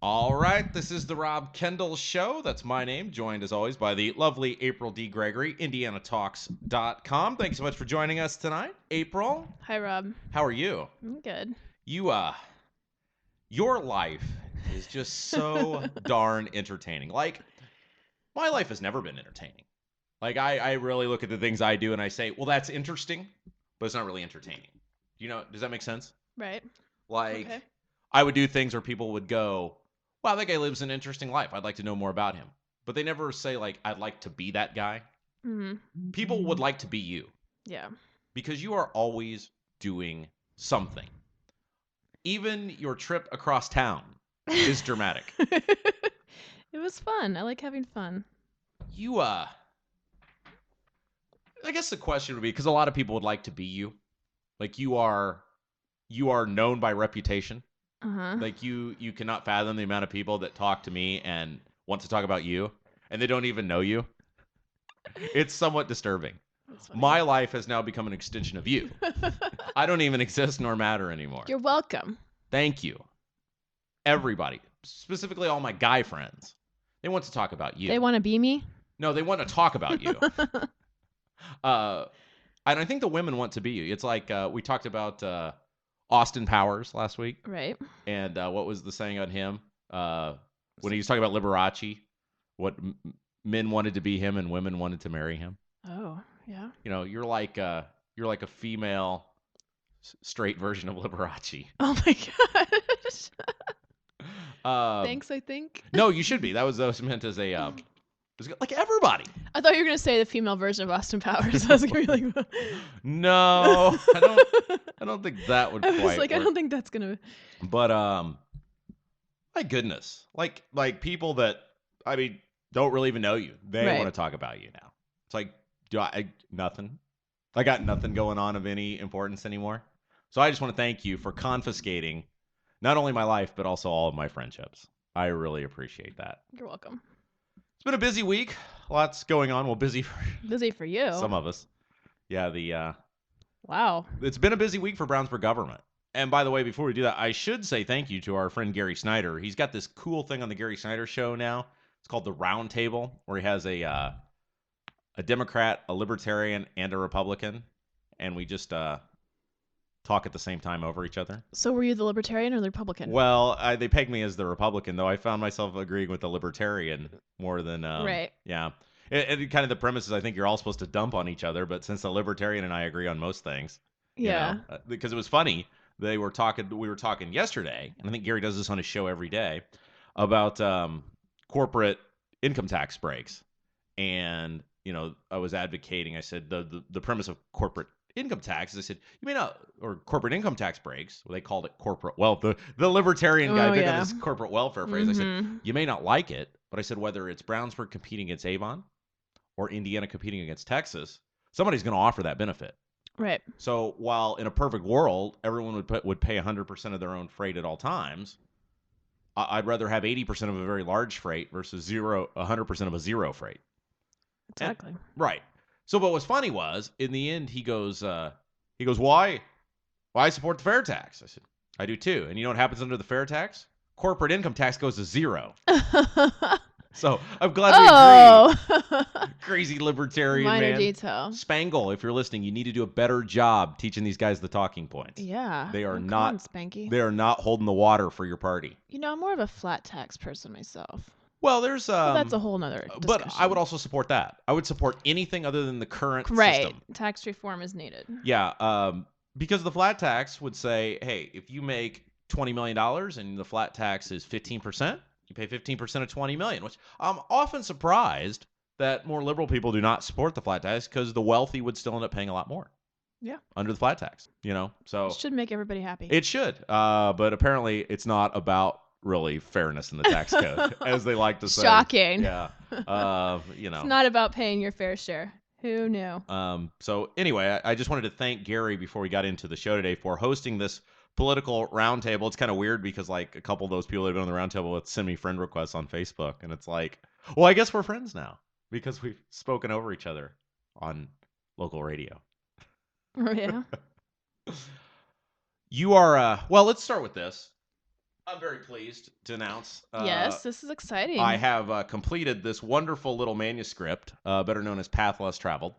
All right, this is the Rob Kendall Show. That's my name, joined as always by the lovely April D. Gregory, IndianaTalks.com. Thanks so much for joining us tonight. April, Hi, Rob. how are you? I'm good. Your life is just so darn entertaining. Like, my life has never been entertaining. Like, I really look at the things I do and I say, well, that's interesting, but it's not really entertaining. Does that make sense? Right. Like, Okay. I would do things where people would go, wow, that guy lives an interesting life. I'd like to know more about him. But they never say, like, I'd like to be that guy. Mm-hmm. People would like to be you Yeah. because you are always doing something. Even your trip across town is dramatic. It was fun. I like having fun. I guess the question would be, because a lot of people would like to be you. Like, you are known by reputation. Uh-huh. Like, you cannot fathom the amount of people that talk to me and want to talk about you, and they don't even know you. It's somewhat disturbing. That's funny. My life has now become an extension of you. I don't even exist nor matter anymore. You're welcome. Thank you. Everybody, specifically all my guy friends, they want to talk about you. They want to be me? No, they want to talk about you. And I think the women want to be you. It's like we talked about Austin Powers last week. Right. And what was the saying on him? When he was talking about Liberace, what men wanted to be him and women wanted to marry him. Oh, yeah. You're like a female straight version of Liberace. Oh my gosh. Thanks. Thanks, I think. No, you should be. That was meant as a like everybody. I thought you were going to say the female version of Austin Powers. I was going to be like, No, I don't think that would I was quite like, work. I don't think that's going to. But my goodness, like people that don't really even know you. They Right. want to talk about you now. It's like, nothing. I got nothing going on of any importance anymore. So I just want to thank you for confiscating not only my life but also all of my friendships. I really appreciate that. You're welcome. It's been a busy week. Lots going on. Well, busy for Busy for you. some of us. Yeah, Wow. it's been a busy week for Brownsburg government. And by the way, before we do that, I should say thank you to our friend Gary Snyder. He's got this cool thing on the Gary Snyder Show now. It's called the Round Table, where he has a Democrat, a Libertarian, and a Republican, and we just talk at the same time over each other. So were you the Libertarian or the Republican? Well, they pegged me as the Republican, though I found myself agreeing with the Libertarian more than Right. Yeah. And kind of the premise is I think you're all supposed to dump on each other, but since the Libertarian and I agree on most things, Yeah. because it was funny. We were talking yesterday, and I think Gary does this on his show every day, about corporate income tax breaks. And, I was advocating, I said, the premise of corporate income tax is, I said, you may not, or corporate income tax breaks, well, they called it corporate wealth. The libertarian guy picked on this corporate welfare phrase. I said, you may not like it, but I said, whether it's Brownsburg competing against Avon or Indiana competing against Texas, somebody's going to offer that benefit. Right. So while in a perfect world, everyone would pay 100% of their own freight at all times, I'd rather have 80% of a very large freight versus 100% of a zero freight. Exactly. Right. So what was funny was, in the end, he goes, why support the fair tax? I said, I do too. And you know what happens under the fair tax? Corporate income tax goes to zero. So I'm glad we agree. Crazy libertarian Minor man. detail. Spangle, if you're listening, you need to do a better job teaching these guys the talking points. Yeah. They are Come not on, Spanky. They are not holding the water for your party. I'm more of a flat tax person myself. Well, there's But that's a whole nother discussion. But I would also support that. I would support anything other than the current system. Right. Tax reform is needed. Yeah, because the flat tax would say, hey, if you make $20 million and the flat tax is 15%, you pay 15% of $20 million, which I'm often surprised that more liberal people do not support the flat tax, because the wealthy would still end up paying a lot more. Yeah. Under the flat tax, so it should make everybody happy. It should, but apparently it's not about really fairness in the tax code, as they like to say. Shocking. Yeah. It's not about paying your fair share. Who knew? So anyway, I just wanted to thank Gary before we got into the show today for hosting this political roundtable. It's kind of weird because like a couple of those people that have been on the roundtable would send me friend requests on Facebook, and it's like, well, I guess we're friends now because we've spoken over each other on local radio. Oh, yeah. You are, well, let's start with this. I'm very pleased to announce. Yes, this is exciting. I have completed this wonderful little manuscript, better known as Path Less Traveled.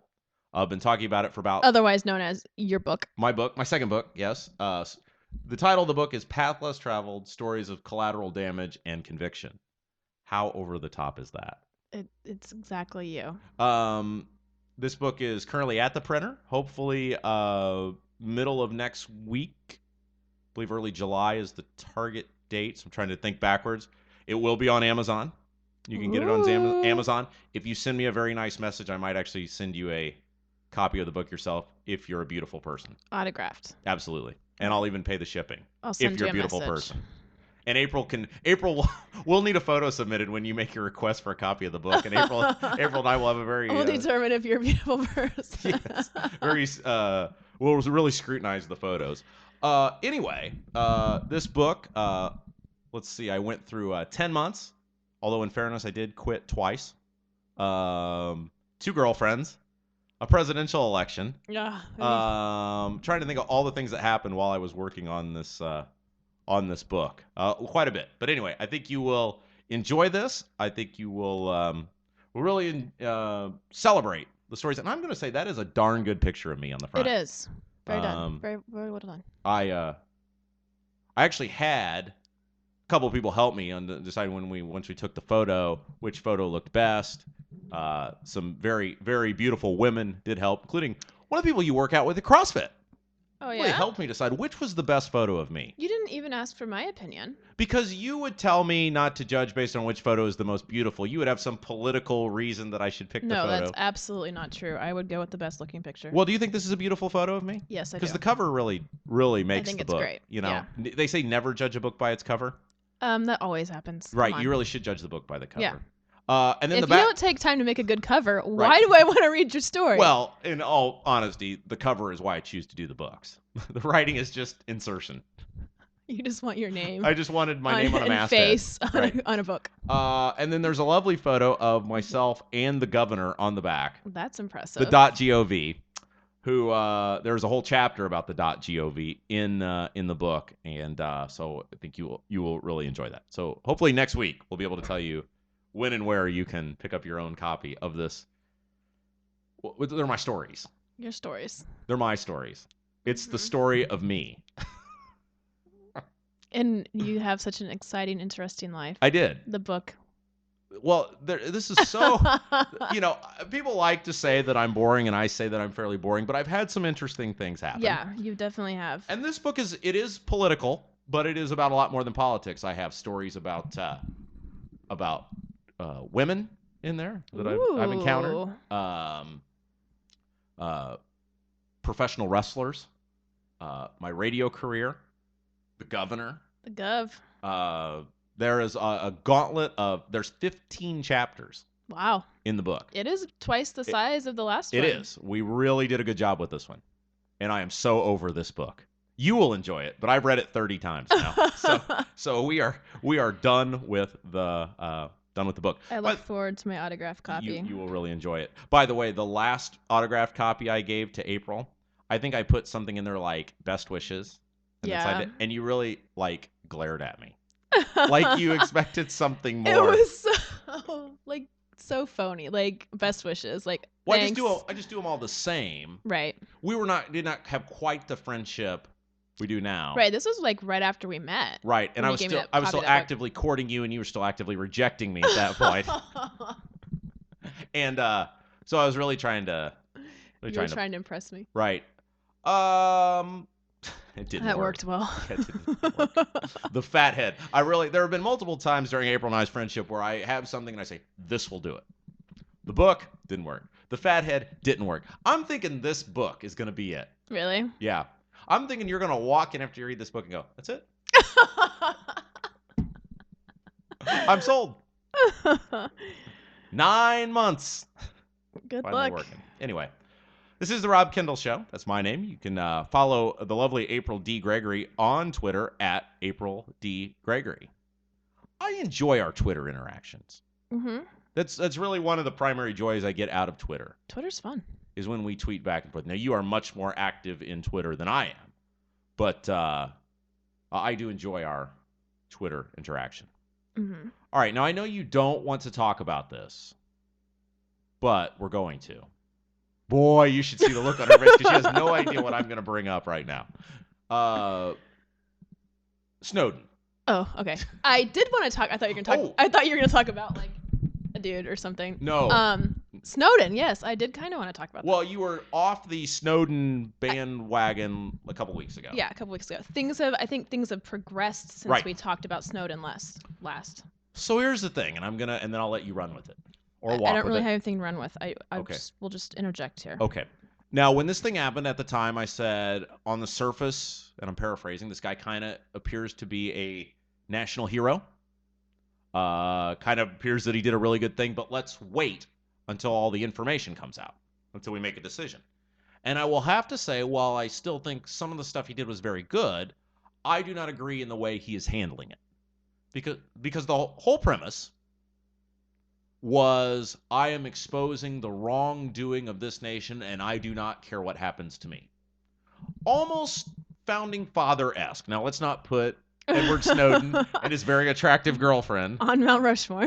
I've been talking about it for about... Otherwise known as your book. My book, my second book, yes. The title of the book is Path Less Traveled, Stories of Collateral Damage and Conviction. How over the top is that? It's exactly you. This book is currently at the printer. Hopefully, middle of next week. I believe early July is the target date. So I'm trying to think backwards. It will be on Amazon. You can get it on Amazon. If you send me a very nice message, I might actually send you a copy of the book yourself if you're a beautiful person. Autographed. Absolutely. And I'll even pay the shipping I'll send if you're you a beautiful message. person. And April will need a photo submitted when you make your request for a copy of the book. And April and I will have a very... We'll determine if you're a beautiful person. Yes. We'll really scrutinize the photos. Anyway, this book, let's see, I went through 10 months. Although, in fairness, I did quit twice. 2 girlfriends. A presidential election. Yeah. Trying to think of all the things that happened while I was working on this book. Quite a bit. But anyway, I think you will enjoy this. I think you will really celebrate the stories. And I'm going to say that is a darn good picture of me on the front. It is. Very done. Very well done. I actually had a couple of people help me on deciding once we took the photo, which photo looked best. Some very, very beautiful women did help, including one of the people you work out with at CrossFit. Oh, yeah? Really helped me decide which was the best photo of me. You didn't even ask for my opinion. Because you would tell me not to judge based on which photo is the most beautiful. You would have some political reason that I should pick the photo. No, that's absolutely not true. I would go with the best looking picture. Well, do you think this is a beautiful photo of me? Yes, I do. Because the cover really, really makes the book. I think it's great. You know, yeah. They say never judge a book by its cover. That always happens. Right, you really should judge the book by the cover. Yeah. And then if you don't take time to make a good cover, why do I want to read your story? Well, in all honesty, the cover is why I choose to do the books. The writing is just insertion. You just want your name. I just wanted my name on a masthead. Face on a book. And then there's a lovely photo of myself and the governor on the back. That's impressive. The .gov, who there's a whole chapter about the .gov in the book, and so I think you will really enjoy that. So hopefully next week we'll be able to tell you when and where you can pick up your own copy of this. They're my stories. Your stories. They're my stories. It's the story of me. And you have such an exciting, interesting life. I did. The book. Well, this is so, people like to say that I'm boring, and I say that I'm fairly boring, but I've had some interesting things happen. Yeah, you definitely have. And this book is political, but it is about a lot more than politics. I have stories about women in there that I've encountered. Professional wrestlers, my radio career, the governor. The gov. There is a gauntlet of, there's 15 chapters. Wow. In the book. It is twice the size of the last one. It is. We really did a good job with this one. And I am so over this book. You will enjoy it, but I've read it 30 times now. so we are done with the book. I look forward to my autographed copy. You will really enjoy it. By the way, the last autographed copy I gave to April, I think I put something in there like best wishes. And you really glared at me. Like you expected something more. It was so phony. Like best wishes. Like well, thanks. I just do them all the same. Right. We did not have quite the friendship we do now. Right. This was right after we met. Right. And I was still actively courting you, and you were still actively rejecting me at that point. And so I was really trying to impress me. Right. It didn't that work. Worked well. It didn't work. The fathead. There have been multiple times during April and I's friendship where I have something and I say, this will do it. The book didn't work. The fathead didn't work. I'm thinking this book is going to be it. Really? Yeah. I'm thinking you're going to walk in after you read this book and go, that's it? I'm sold. 9 months. Good Finally luck. Working. Anyway. This is the Rob Kendall Show. That's my name. You can follow the lovely April D. Gregory on Twitter at April D. Gregory. I enjoy our Twitter interactions. Mm-hmm. That's really one of the primary joys I get out of Twitter. Twitter's fun. Is when we tweet back and forth. Now, you are much more active in Twitter than I am. But I do enjoy our Twitter interaction. Mm-hmm. All right, now I know you don't want to talk about this, but we're going to. Boy, you should see the look on her face because she has no idea what I'm going to bring up right now. Snowden. Oh, okay. I did want to talk. I thought you were gonna talk. Oh. I thought you were gonna talk about like a dude or something. No. Snowden. Yes, I did kind of want to talk about. Well, that. you were off the Snowden bandwagon a couple weeks ago. Yeah, a couple weeks ago. I think things have progressed since Right. we talked about Snowden last. So here's the thing, and then I'll let you run with it or walk. I don't really with it. have anything to run with. Okay. We'll just interject here. Okay. Now, when this thing happened at the time, I said on the surface, and I'm paraphrasing, this guy kind of appears to be a national hero. Kind of appears that he did a really good thing, but let's wait until all the information comes out, until we make a decision. And I will have to say, while I still think some of the stuff he did was very good, I do not agree in the way he is handling it. Because the whole premise was I am exposing the wrongdoing of this nation, and I do not care what happens to me. Almost founding father-esque. Now, let's not put Edward Snowden and his very attractive girlfriend on Mount Rushmore.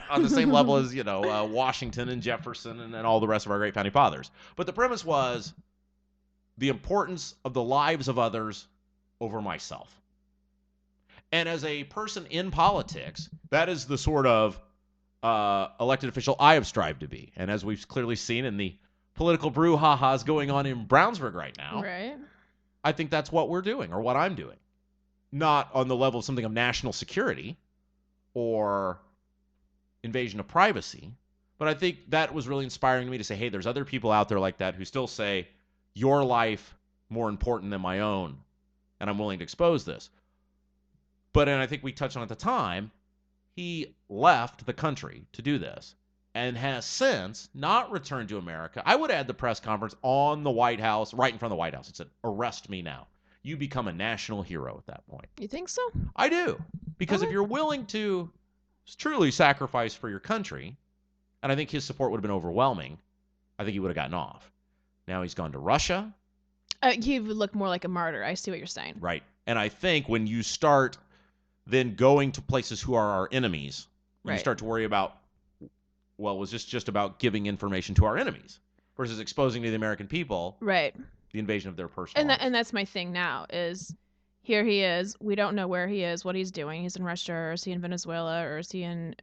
On the same level as, Washington and Jefferson and all the rest of our great founding fathers. But the premise was the importance of the lives of others over myself. And as a person in politics, that is the sort of elected official I have strived to be. And as we've clearly seen in the political brouhahas going on in Brownsburg right now, right? I think that's what we're doing, or what I'm doing. Not on the level of something of national security or invasion of privacy, but I think that was really inspiring to me to say, hey, there's other people out there like that who still say your life more important than my own, and I'm willing to expose this. But, and I think we touched on at the time, he left the country to do this and has since not returned to America. I would add the press conference on the White House, right in front of the White House. It said, arrest me now. You become a national hero at that point. You think so? I do. Because if you're willing to truly sacrifice for your country, and I think his support would have been overwhelming, I think he would have gotten off. Now he's gone to Russia. He would look more like a martyr. I see what you're saying. Right. And I think when you start then going to places who are our enemies, you start to worry about, well, was this just about giving information to our enemies versus exposing to the American people right. the invasion of their personal lives? And that's my thing now is here he is. We don't know where he is, what he's doing. He's in Russia, or is he in Venezuela, or is he in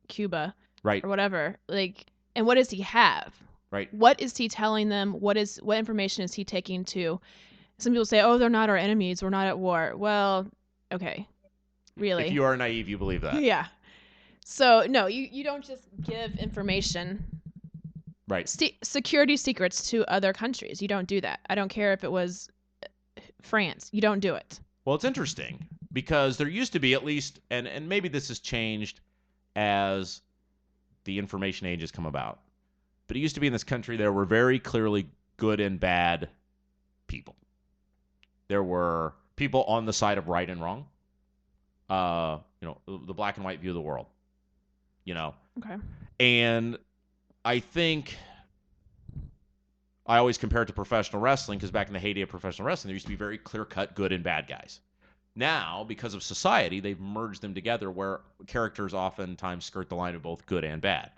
Cuba? Right. Or whatever. Like, and what does he have? Right. What is he telling them? What information is he taking to? Some people say, oh, they're not our enemies. We're not at war. Well, okay. Really? If you are naive, you believe that. Yeah. So, no, you don't just give information, right, security secrets to other countries. You don't do that. I don't care if it was France. You don't do it. Well, it's interesting because there used to be at least, and maybe this has changed as the information age has come about, but it used to be in this country there were very clearly good and bad people. There were people on the side of right and wrong. The black and white view of the world. Okay. And I think I always compare it to professional wrestling because back in the heyday of professional wrestling, there used to be very clear-cut good and bad guys. Now, because of society, they've merged them together where characters oftentimes skirt the line of both good and bad.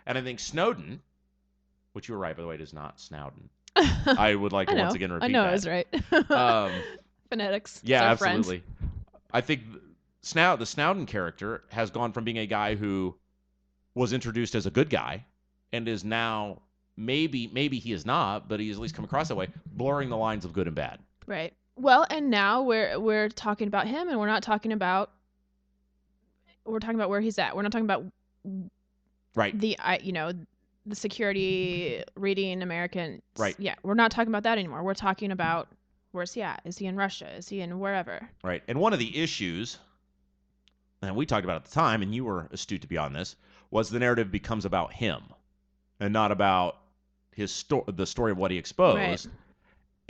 And I think Snowden, which you were right, by the way, it is not Snowden. I would like to once again repeat that. I know I was right. Phonetics. Yeah, our absolutely. Friend. I think the Snowden character has gone from being a guy who was introduced as a good guy and is now, maybe he is not, but he's at least come across that way, blurring the lines of good and bad. Right. Well, and now we're talking about him, and we're talking about where he's at. We're not talking about right the security reading American. Right. Yeah, we're not talking about that anymore. We're talking about where's he at? Is he in Russia? Is he in wherever? Right. And one of the issues, and we talked about at the time, and you were astute to be on this, was the narrative becomes about him and not about the story of what he exposed. Right.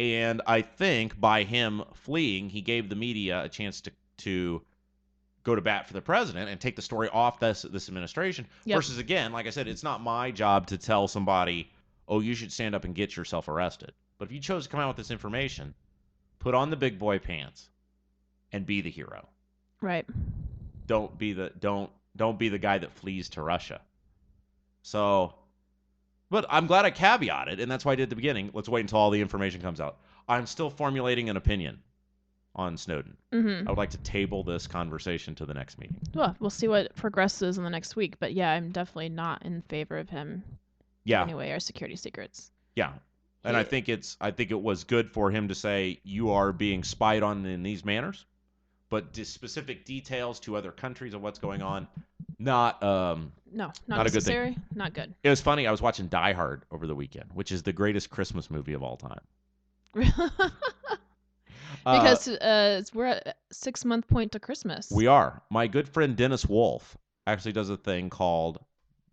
And I think by him fleeing, he gave the media a chance to go to bat for the president and take the story off this administration. Yep. Versus, again, like I said, it's not my job to tell somebody, oh, you should stand up and get yourself arrested. But if you chose to come out with this information, put on the big boy pants and be the hero. Right. don't be the guy that flees to Russia. So, but I'm glad I caveated, and that's why I did at the beginning. Let's wait until all the information comes out. I'm still formulating an opinion on Snowden. Mm-hmm. I would like to table this conversation to the next meeting. Well, we'll see what progresses in the next week. But yeah, I'm definitely not in favor of him giving away our security secrets. Yeah. And I think it was good for him to say you are being spied on in these manners, but specific details to other countries of what's going on, not not a good necessary. thing. Not good. It was funny. I was watching Die Hard over the weekend, which is the greatest Christmas movie of all time. Because we're at 6-month point to Christmas. We are. My good friend Dennis Wolf actually does a thing called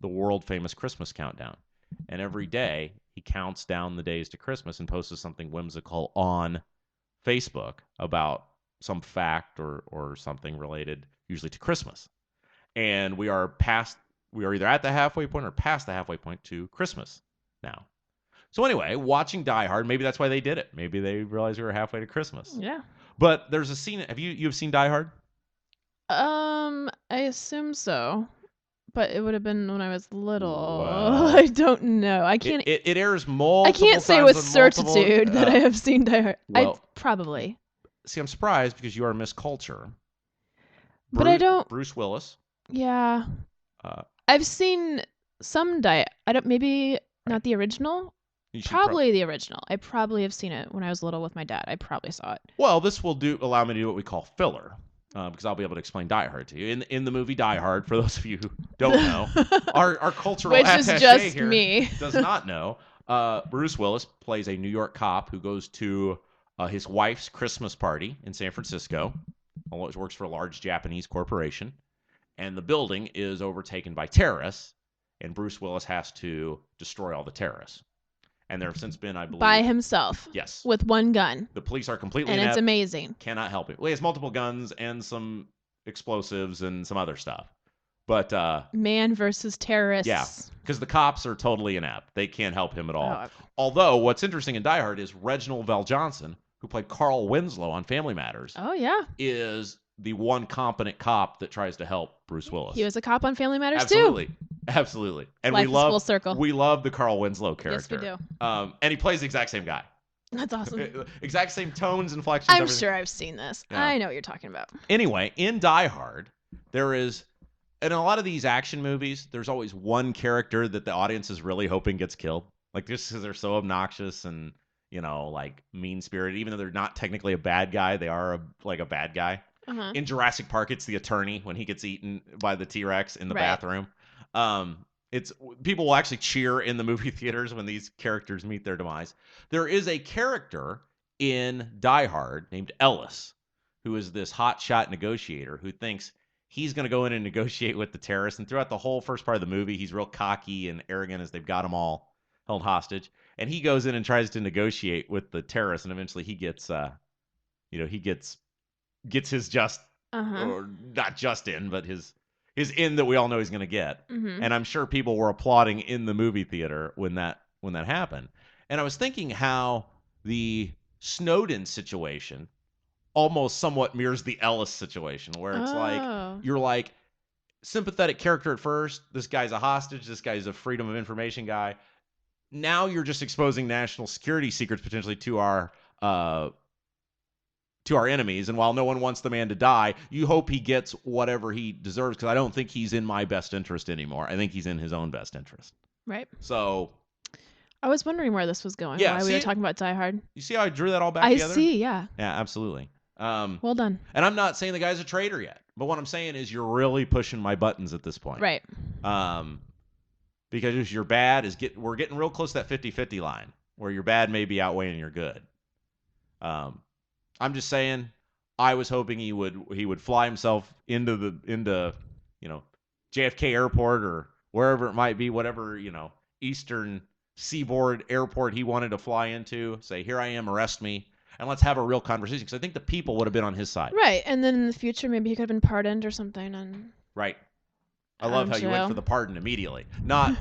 the world famous Christmas countdown, and every day he counts down the days to Christmas and posts something whimsical on Facebook about some fact or something related, usually to Christmas. And we are either at the halfway point or past the halfway point to Christmas now. So anyway, watching Die Hard, maybe that's why they did it. Maybe they realized we were halfway to Christmas. Yeah. But there's a scene. You've seen Die Hard? I assume so. But it would have been when I was little. Well, I don't know. I can't. It airs multiple. I can't say with certitude that I have seen Die Hard. Well, probably. See, I'm surprised because you are Miss Culture. But I don't. Bruce Willis. Yeah. I've seen some I don't. Maybe not the original. Probably the original. I probably have seen it when I was little with my dad. I probably saw it. Well, this will allow me to do what we call filler. Because I'll be able to explain Die Hard to you. In the movie Die Hard, for those of you who don't know, our cultural which is just here me does not know. Bruce Willis plays a New York cop who goes to his wife's Christmas party in San Francisco. Always works for a large Japanese corporation, and the building is overtaken by terrorists, and Bruce Willis has to destroy all the terrorists. And there have since been, I believe, by himself. Yes. With one gun. The police are completely and inept. It's amazing. Cannot help it. Well, he has multiple guns and some explosives and some other stuff. But man versus terrorists. Yeah, because the cops are totally inept. They can't help him at all. Oh. Although what's interesting in Die Hard is Reginald VelJohnson, who played Carl Winslow on Family Matters. Oh yeah. Is the one competent cop that tries to help Bruce Willis. He was a cop on Family Matters too. Absolutely. And Life is full circle. We love the Carl Winslow character. Yes, we do. And he plays the exact same guy. That's awesome. Exact same tones, inflections. I'm everything. sure I've seen this. Yeah. I know what you're talking about. Anyway, in Die Hard, there is, in a lot of these action movies, there's always one character that the audience is really hoping gets killed. Like, just because they're so obnoxious and, like mean-spirited. Even though they're not technically a bad guy, they are a bad guy. Uh-huh. In Jurassic Park, it's the attorney when he gets eaten by the T-Rex in the bathroom. It's people will actually cheer in the movie theaters when these characters meet their demise. There is a character in Die Hard named Ellis, who is this hotshot negotiator who thinks he's going to go in and negotiate with the terrorists. And throughout the whole first part of the movie, he's real cocky and arrogant as they've got them all held hostage. And he goes in and tries to negotiate with the terrorists, and eventually he gets, gets his just, or not just in, but his in that we all know he's going to get. Mm-hmm. And I'm sure people were applauding in the movie theater when that happened. And I was thinking how the Snowden situation almost somewhat mirrors the Ellis situation, where it's like you're like sympathetic character at first. This guy's a hostage. This guy's a freedom of information guy. Now you're just exposing national security secrets potentially to our enemies, and while no one wants the man to die, you hope he gets whatever he deserves, because I don't think he's in my best interest anymore. I think he's in his own best interest. Right. So I was wondering where this was going. Yeah, why we were talking about Die Hard. You see how I drew that all back together? I see, yeah. Yeah, absolutely. Well done. And I'm not saying the guy's a traitor yet, but what I'm saying is you're really pushing my buttons at this point. Right. Because your bad we're getting real close to that 50-50 line, where your bad may be outweighing your good. I'm just saying, I was hoping he would fly himself into JFK Airport or wherever it might be, whatever Eastern Seaboard airport he wanted to fly into. Say, here I am, arrest me, and let's have a real conversation. Because I think the people would have been on his side. Right, and then in the future, maybe he could have been pardoned or something. And right. I love how you went for the pardon immediately. Not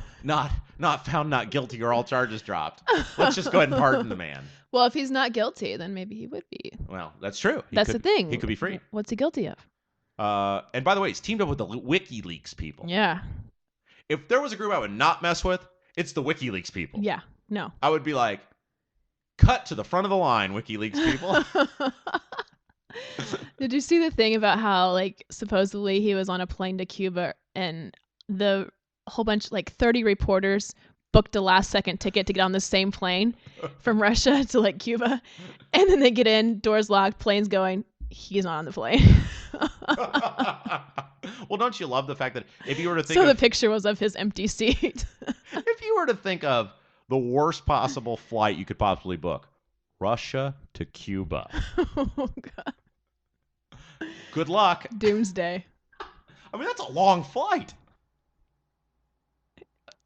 found not guilty or all charges dropped. Let's just go ahead and pardon the man. Well, if he's not guilty, then maybe he would be. Well, that's true. That's the thing. He could be free. What's he guilty of? And by the way, he's teamed up with the WikiLeaks people. Yeah. If there was a group I would not mess with, it's the WikiLeaks people. Yeah. No. I would be like, cut to the front of the line, WikiLeaks people. Did you see the thing about how, like, supposedly he was on a plane to Cuba and the whole bunch, like 30 reporters booked a last second ticket to get on the same plane from Russia to like Cuba, and then they get in, doors locked, plane's going, he's not on the plane. Well, don't you love the fact that if you were to think so the picture was of his empty seat. If you were to think of the worst possible flight you could possibly book, Russia to Cuba. Oh, God. Good luck. Doomsday. I mean, that's a long flight.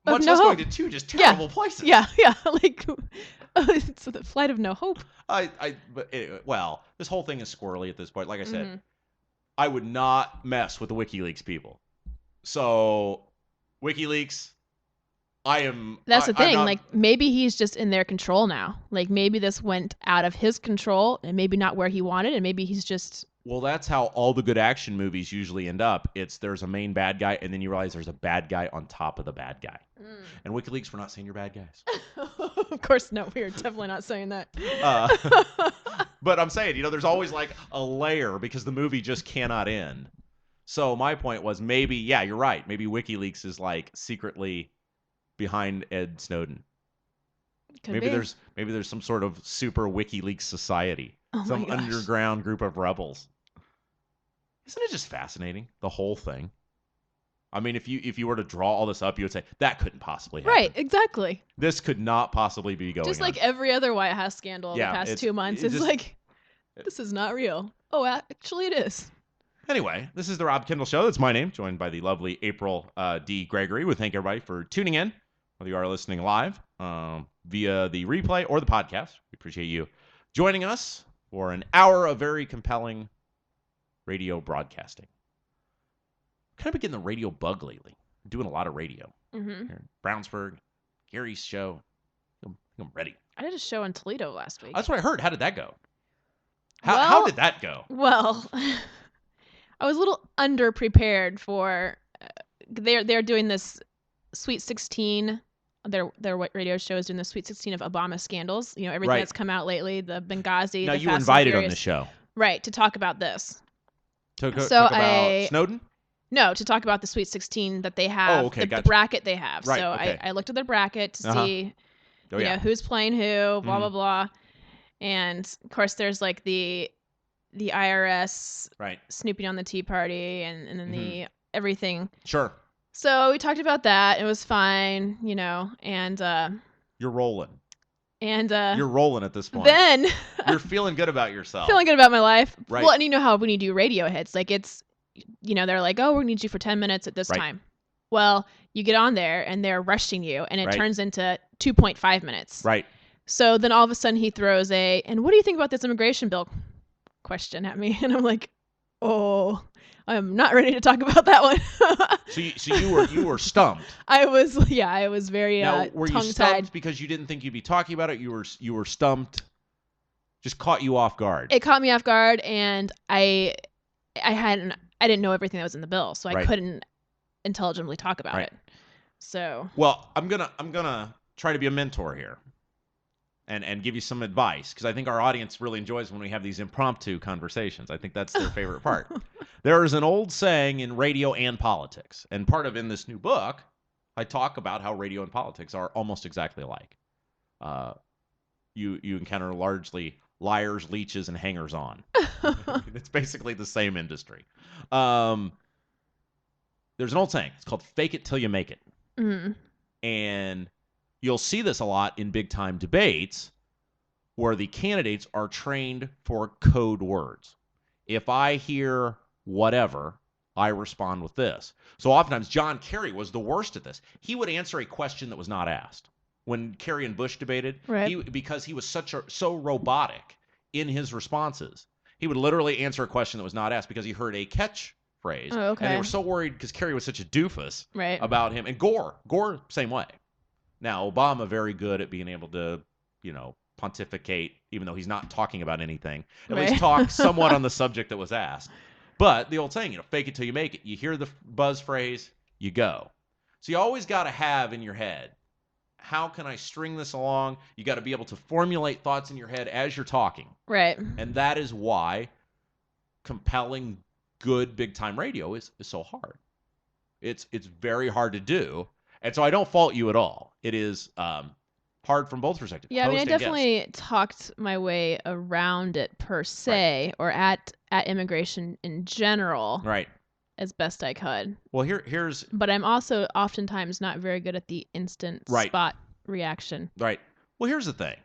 Of Much no less hope. going to two just terrible places. Yeah. Like, it's the flight of no hope. But anyway, well, this whole thing is squirrely at this point. Like I said, I would not mess with the WikiLeaks people. So, WikiLeaks, That's the thing. Like, maybe he's just in their control now. Like, maybe this went out of his control and maybe not where he wanted, and maybe he's just... Well, that's how all the good action movies usually end up. There's a main bad guy, and then you realize there's a bad guy on top of the bad guy. And WikiLeaks, we're not saying you're bad guys. Of course, no. We're definitely not saying that. But I'm saying, there's always like a layer because the movie just cannot end. So my point was maybe, yeah, you're right. Maybe WikiLeaks is like secretly behind Ed Snowden. Maybe there's some sort of super WikiLeaks society. Some underground group of rebels. Isn't it just fascinating, the whole thing? I mean, if you were to draw all this up, you would say that couldn't possibly happen. Right, exactly. This could not possibly be going on. Just like every other White House scandal in the past 2 months. It's like, this is not real. Oh, actually it is. Anyway, this is the Rob Kendall Show. That's my name, joined by the lovely April D. Gregory. We thank everybody for tuning in, whether you are listening live via the replay or the podcast. We appreciate you joining us for an hour of very compelling radio broadcasting. Kind of been getting the radio bug lately. I'm doing a lot of radio. Here in Brownsburg, Gary's show. I'm ready. I did a show in Toledo last week. That's what I heard. How did that go? How did that go? Well, I was a little underprepared for. They're doing this Sweet 16. Their radio show is doing the Sweet 16 of Obama scandals. Everything that's come out lately, the Benghazi. Now, the you Fast invited and on the show. Right, to talk about this. Talk about Snowden? No, to talk about the Sweet 16 that they have, the bracket they have. Right, so okay. I looked at their bracket to see who's playing who, blah, blah, blah. And, of course, there's like the IRS snooping on the Tea Party and then the everything. Sure. So we talked about that. It was fine, and... You're rolling. And you're rolling at this point. Then... You're feeling good about yourself. Feeling good about my life. Right. Well, and you know how when you do radio hits, like it's... they're like, oh, we need you for 10 minutes at this time. Well, you get on there and they're rushing you and it turns into 2.5 minutes. Right. So then all of a sudden he throws and what do you think about this immigration bill question at me? And I'm like, oh, I'm not ready to talk about that one. So you were stumped. I was very now, were tongue-tied. You stumped because you didn't think you'd be talking about it? You were stumped. Just caught you off guard. It caught me off guard and I didn't know everything that was in the bill, so I couldn't intelligently talk about it. So well, I'm gonna try to be a mentor here, and give you some advice because I think our audience really enjoys when we have these impromptu conversations. I think that's their favorite part. There is an old saying in radio and politics, and part of in this new book, I talk about how radio and politics are almost exactly alike. You encounter largely liars, leeches, and hangers-on. It's basically the same industry. There's an old saying. It's called fake it till you make it. And you'll see this a lot in big-time debates where the candidates are trained for code words. If I hear whatever, I respond with this. So oftentimes, John Kerry was the worst at this. He would answer a question that was not asked. When Kerry and Bush debated, because he was so robotic in his responses, he would literally answer a question that was not asked because he heard a catchphrase. Oh, okay. And they were so worried because Kerry was such a doofus about him. And Gore, same way. Now, Obama, very good at being able to, pontificate, even though he's not talking about anything. At least talk somewhat on the subject that was asked. But the old saying, fake it till you make it. You hear the buzz phrase, you go. So you always got to have in your head, how can I string this along? You got to be able to formulate thoughts in your head as you're talking. Right. And that is why compelling, good, big-time radio is so hard. It's very hard to do. And so I don't fault you at all. It is hard from both perspectives. Yeah, I mean, I host and definitely talked my way around it per se, or at immigration in general, guest. Right. as best I could. Well, here's But I'm also oftentimes not very good at the instant Right. spot reaction. right. Well, here's the thing.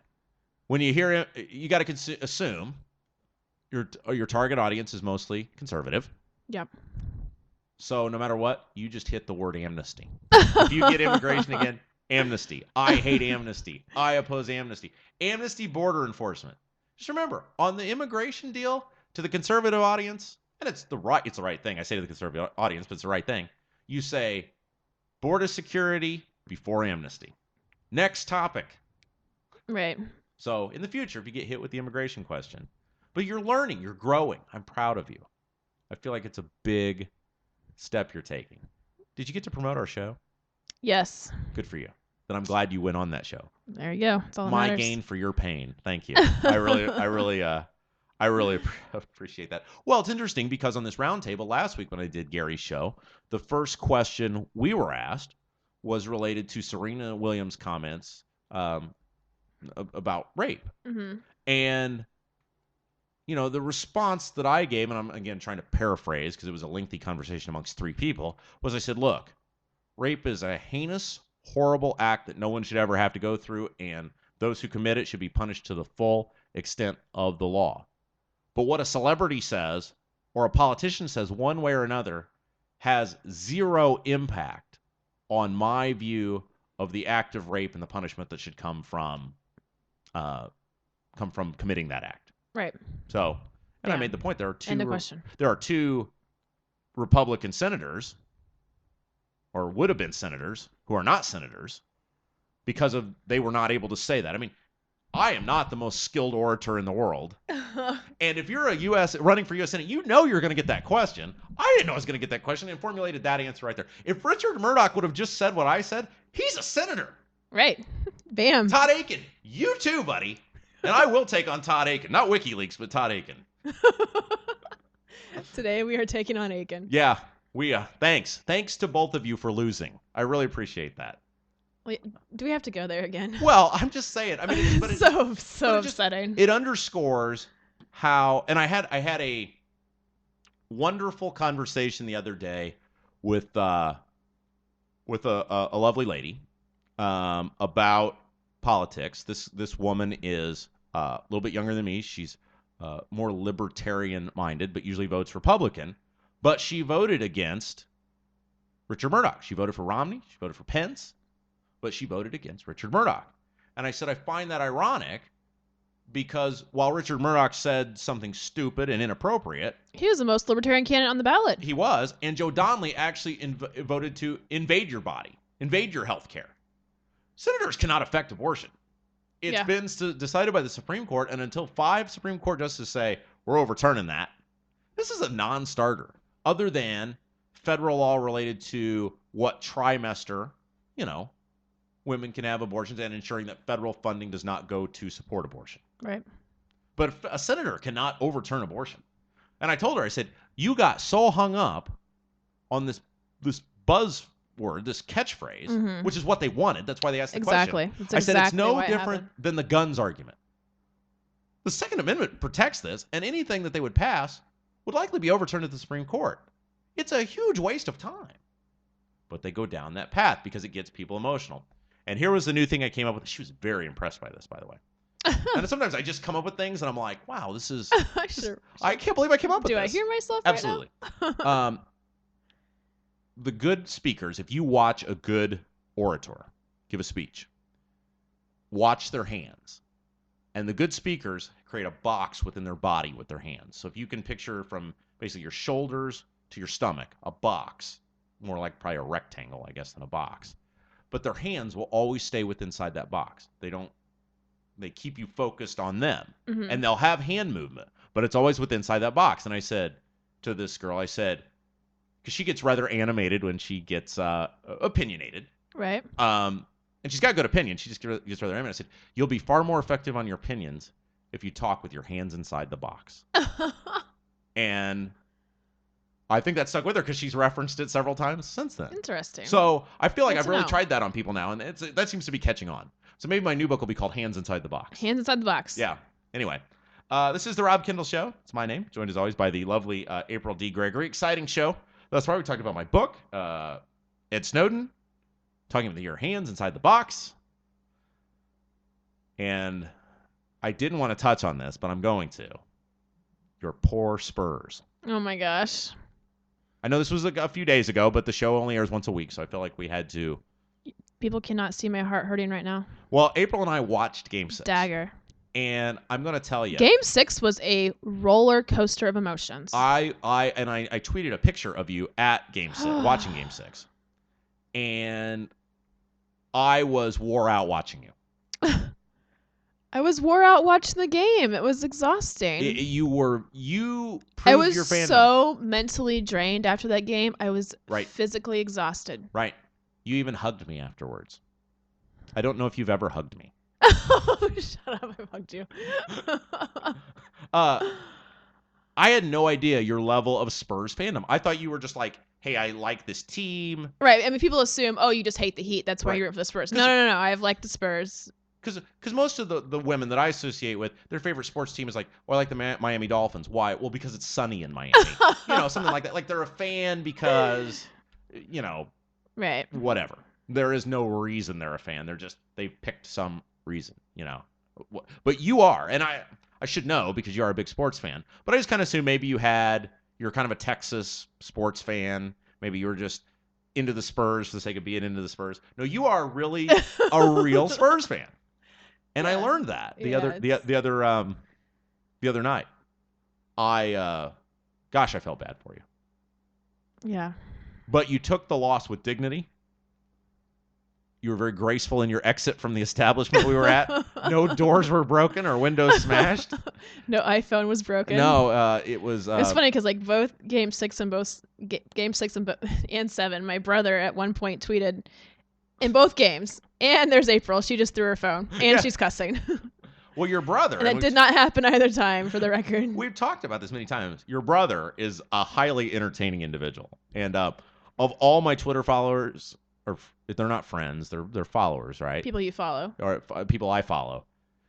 When you hear it, you got to assume your target audience is mostly conservative. Yep. So no matter what, you just hit the word amnesty. If you get immigration again, amnesty. I hate amnesty. I oppose amnesty. Amnesty, border enforcement. Just remember, on the immigration deal, to the conservative audience, and it's the right thing. I say to the conservative audience, but it's the right thing. You say border security before amnesty. Next topic. Right. So in the future, if you get hit with the immigration question, but you're learning, you're growing. I'm proud of you. I feel like it's a big step you're taking. Did you get to promote our show? Yes. Good for you. Then I'm glad you went on that show. There you go. That's all that My matters. gain for your pain. Thank you. I really appreciate that. Well, it's interesting because on this roundtable last week when I did Gary's show, the first question we were asked was related to Serena Williams' comments about rape. Mm-hmm. And, the response that I gave, and I'm, again, trying to paraphrase because it was a lengthy conversation amongst three people, was I said, look, rape is a heinous, horrible act that no one should ever have to go through, and those who commit it should be punished to the full extent of the law. But what a celebrity says, or a politician says one way or another, has zero impact on my view of the act of rape and the punishment that should come from committing that act. Right. So, and I Yeah. made the point there End of question. are two Republican senators, or would have been senators, who are not senators because they were not able to say that. I mean, I am not the most skilled orator in the world. And if you're running for U.S. Senate, you're going to get that question. I didn't know I was going to get that question and formulated that answer right there. If Richard Murdoch would have just said what I said, he's a senator. Right. Bam. Todd Aiken, you too, buddy. And I will take on Todd Aiken. Not WikiLeaks, but Todd Aiken. Today we are taking on Aiken. Yeah, thanks. Thanks to both of you for losing. I really appreciate that. Wait, do we have to go there again? Well, I'm just saying. I mean, so upsetting. It underscores how, and I had a wonderful conversation the other day with a lovely lady about politics. This woman is a little bit younger than me. She's more libertarian-minded, but usually votes Republican. But she voted against Richard Murdoch. She voted for Romney. She voted for Pence. But she voted against Richard Murdoch. And I said, I find that ironic because while Richard Murdoch said something stupid and inappropriate, He was the most libertarian candidate on the ballot. he was, and Joe Donnelly actually voted to invade your body, invade your health care. Senators cannot affect abortion. It's been decided by the Supreme Court, and until 5 Supreme Court justices say, we're overturning that, this is a non-starter, other than federal law related to what trimester, women can have abortions and ensuring that federal funding does not go to support abortion. Right. But a senator cannot overturn abortion. And I told her, I said, you got so hung up on this buzzword, this catchphrase, which is what they wanted. That's why they asked the question. That's I said, it's no what different happened. than the guns argument. The Second Amendment protects this, and anything that they would pass would likely be overturned at the Supreme Court. It's a huge waste of time. But they go down that path because it gets people emotional. And here was the new thing I came up with. She was very impressed by this, by the way. And sometimes I just come up with things, and I'm like, wow, this is... Sure. I can't believe I came up with Do this. I hear myself Absolutely. right now? The good speakers, if you watch a good orator give a speech, watch their hands. And the good speakers create a box within their body with their hands. So if you can picture from basically your shoulders to your stomach, a box, more like probably a rectangle, I guess, than a box. But their hands will always stay inside that box. They keep you focused on them. Mm-hmm. And they'll have hand movement, but it's always inside that box. And I said, to this girl. I said, because she gets rather animated when she gets opinionated. Right. And she's got good opinions. She just gets rather animated. I said, you'll be far more effective on your opinions if you talk with your hands inside the box. And I think that stuck with her because she's referenced it several times since then. Interesting. So I feel like Good I've to really know. tried that on people now, and that seems to be catching on. So maybe my new book will be called Hands Inside the Box. Hands inside the box. Yeah. Anyway, this is the Rob Kendall Show. It's my name, joined as always by the lovely April D. Gregory. Exciting show. That's why we talked about my book, Ed Snowden, talking about your hands inside the box. And I didn't want to touch on this, but I'm going to. Your poor Spurs. Oh my gosh. I know this was a few days ago, but the show only airs once a week, so I feel like we had to. People cannot see my heart hurting right now. Well, April and I watched Game 6. Dagger. And I'm going to tell you. Game 6 was a roller coaster of emotions. I tweeted a picture of you at Game 6, watching Game 6. And I was wore out watching you. I was wore out watching the game. It was exhausting. You proved I was your fandom. so mentally drained after that game. I was Right. physically exhausted. Right. You even hugged me afterwards. I don't know if you've ever hugged me. Oh, shut up. I hugged you. I had no idea your level of Spurs fandom. I thought you were just like, hey, I like this team. Right. I mean, people assume, oh, you just hate the Heat. That's why Right. you're for the Spurs. No. I've liked the Spurs. Because most of the women that I associate with, their favorite sports team is like, oh, I like the Miami Dolphins. Why? Well, because it's sunny in Miami. Something like that. Like they're a fan because, Right. whatever. There is no reason they're a fan. They picked some reason, But you are, and I should know because you are a big sports fan. But I just kind of assume maybe you're kind of a Texas sports fan. Maybe you were just into the Spurs for the sake of being into the Spurs. No, you are really a real Spurs fan. And I learned that the other night. I felt bad for you. Yeah. But you took the loss with dignity. You were very graceful in your exit from the establishment we were at. No doors were broken or windows smashed. No iPhone was broken. No, it was. It's funny because like both Game 6 and 7, my brother at one point tweeted in both games. And there's April. She just threw her phone. And she's cussing. Well, your brother. And that did not happen either time, for the record. We've talked about this many times. Your brother is a highly entertaining individual. And of all my Twitter followers, or if they're not friends, they're followers, right? People you follow. Or people I follow.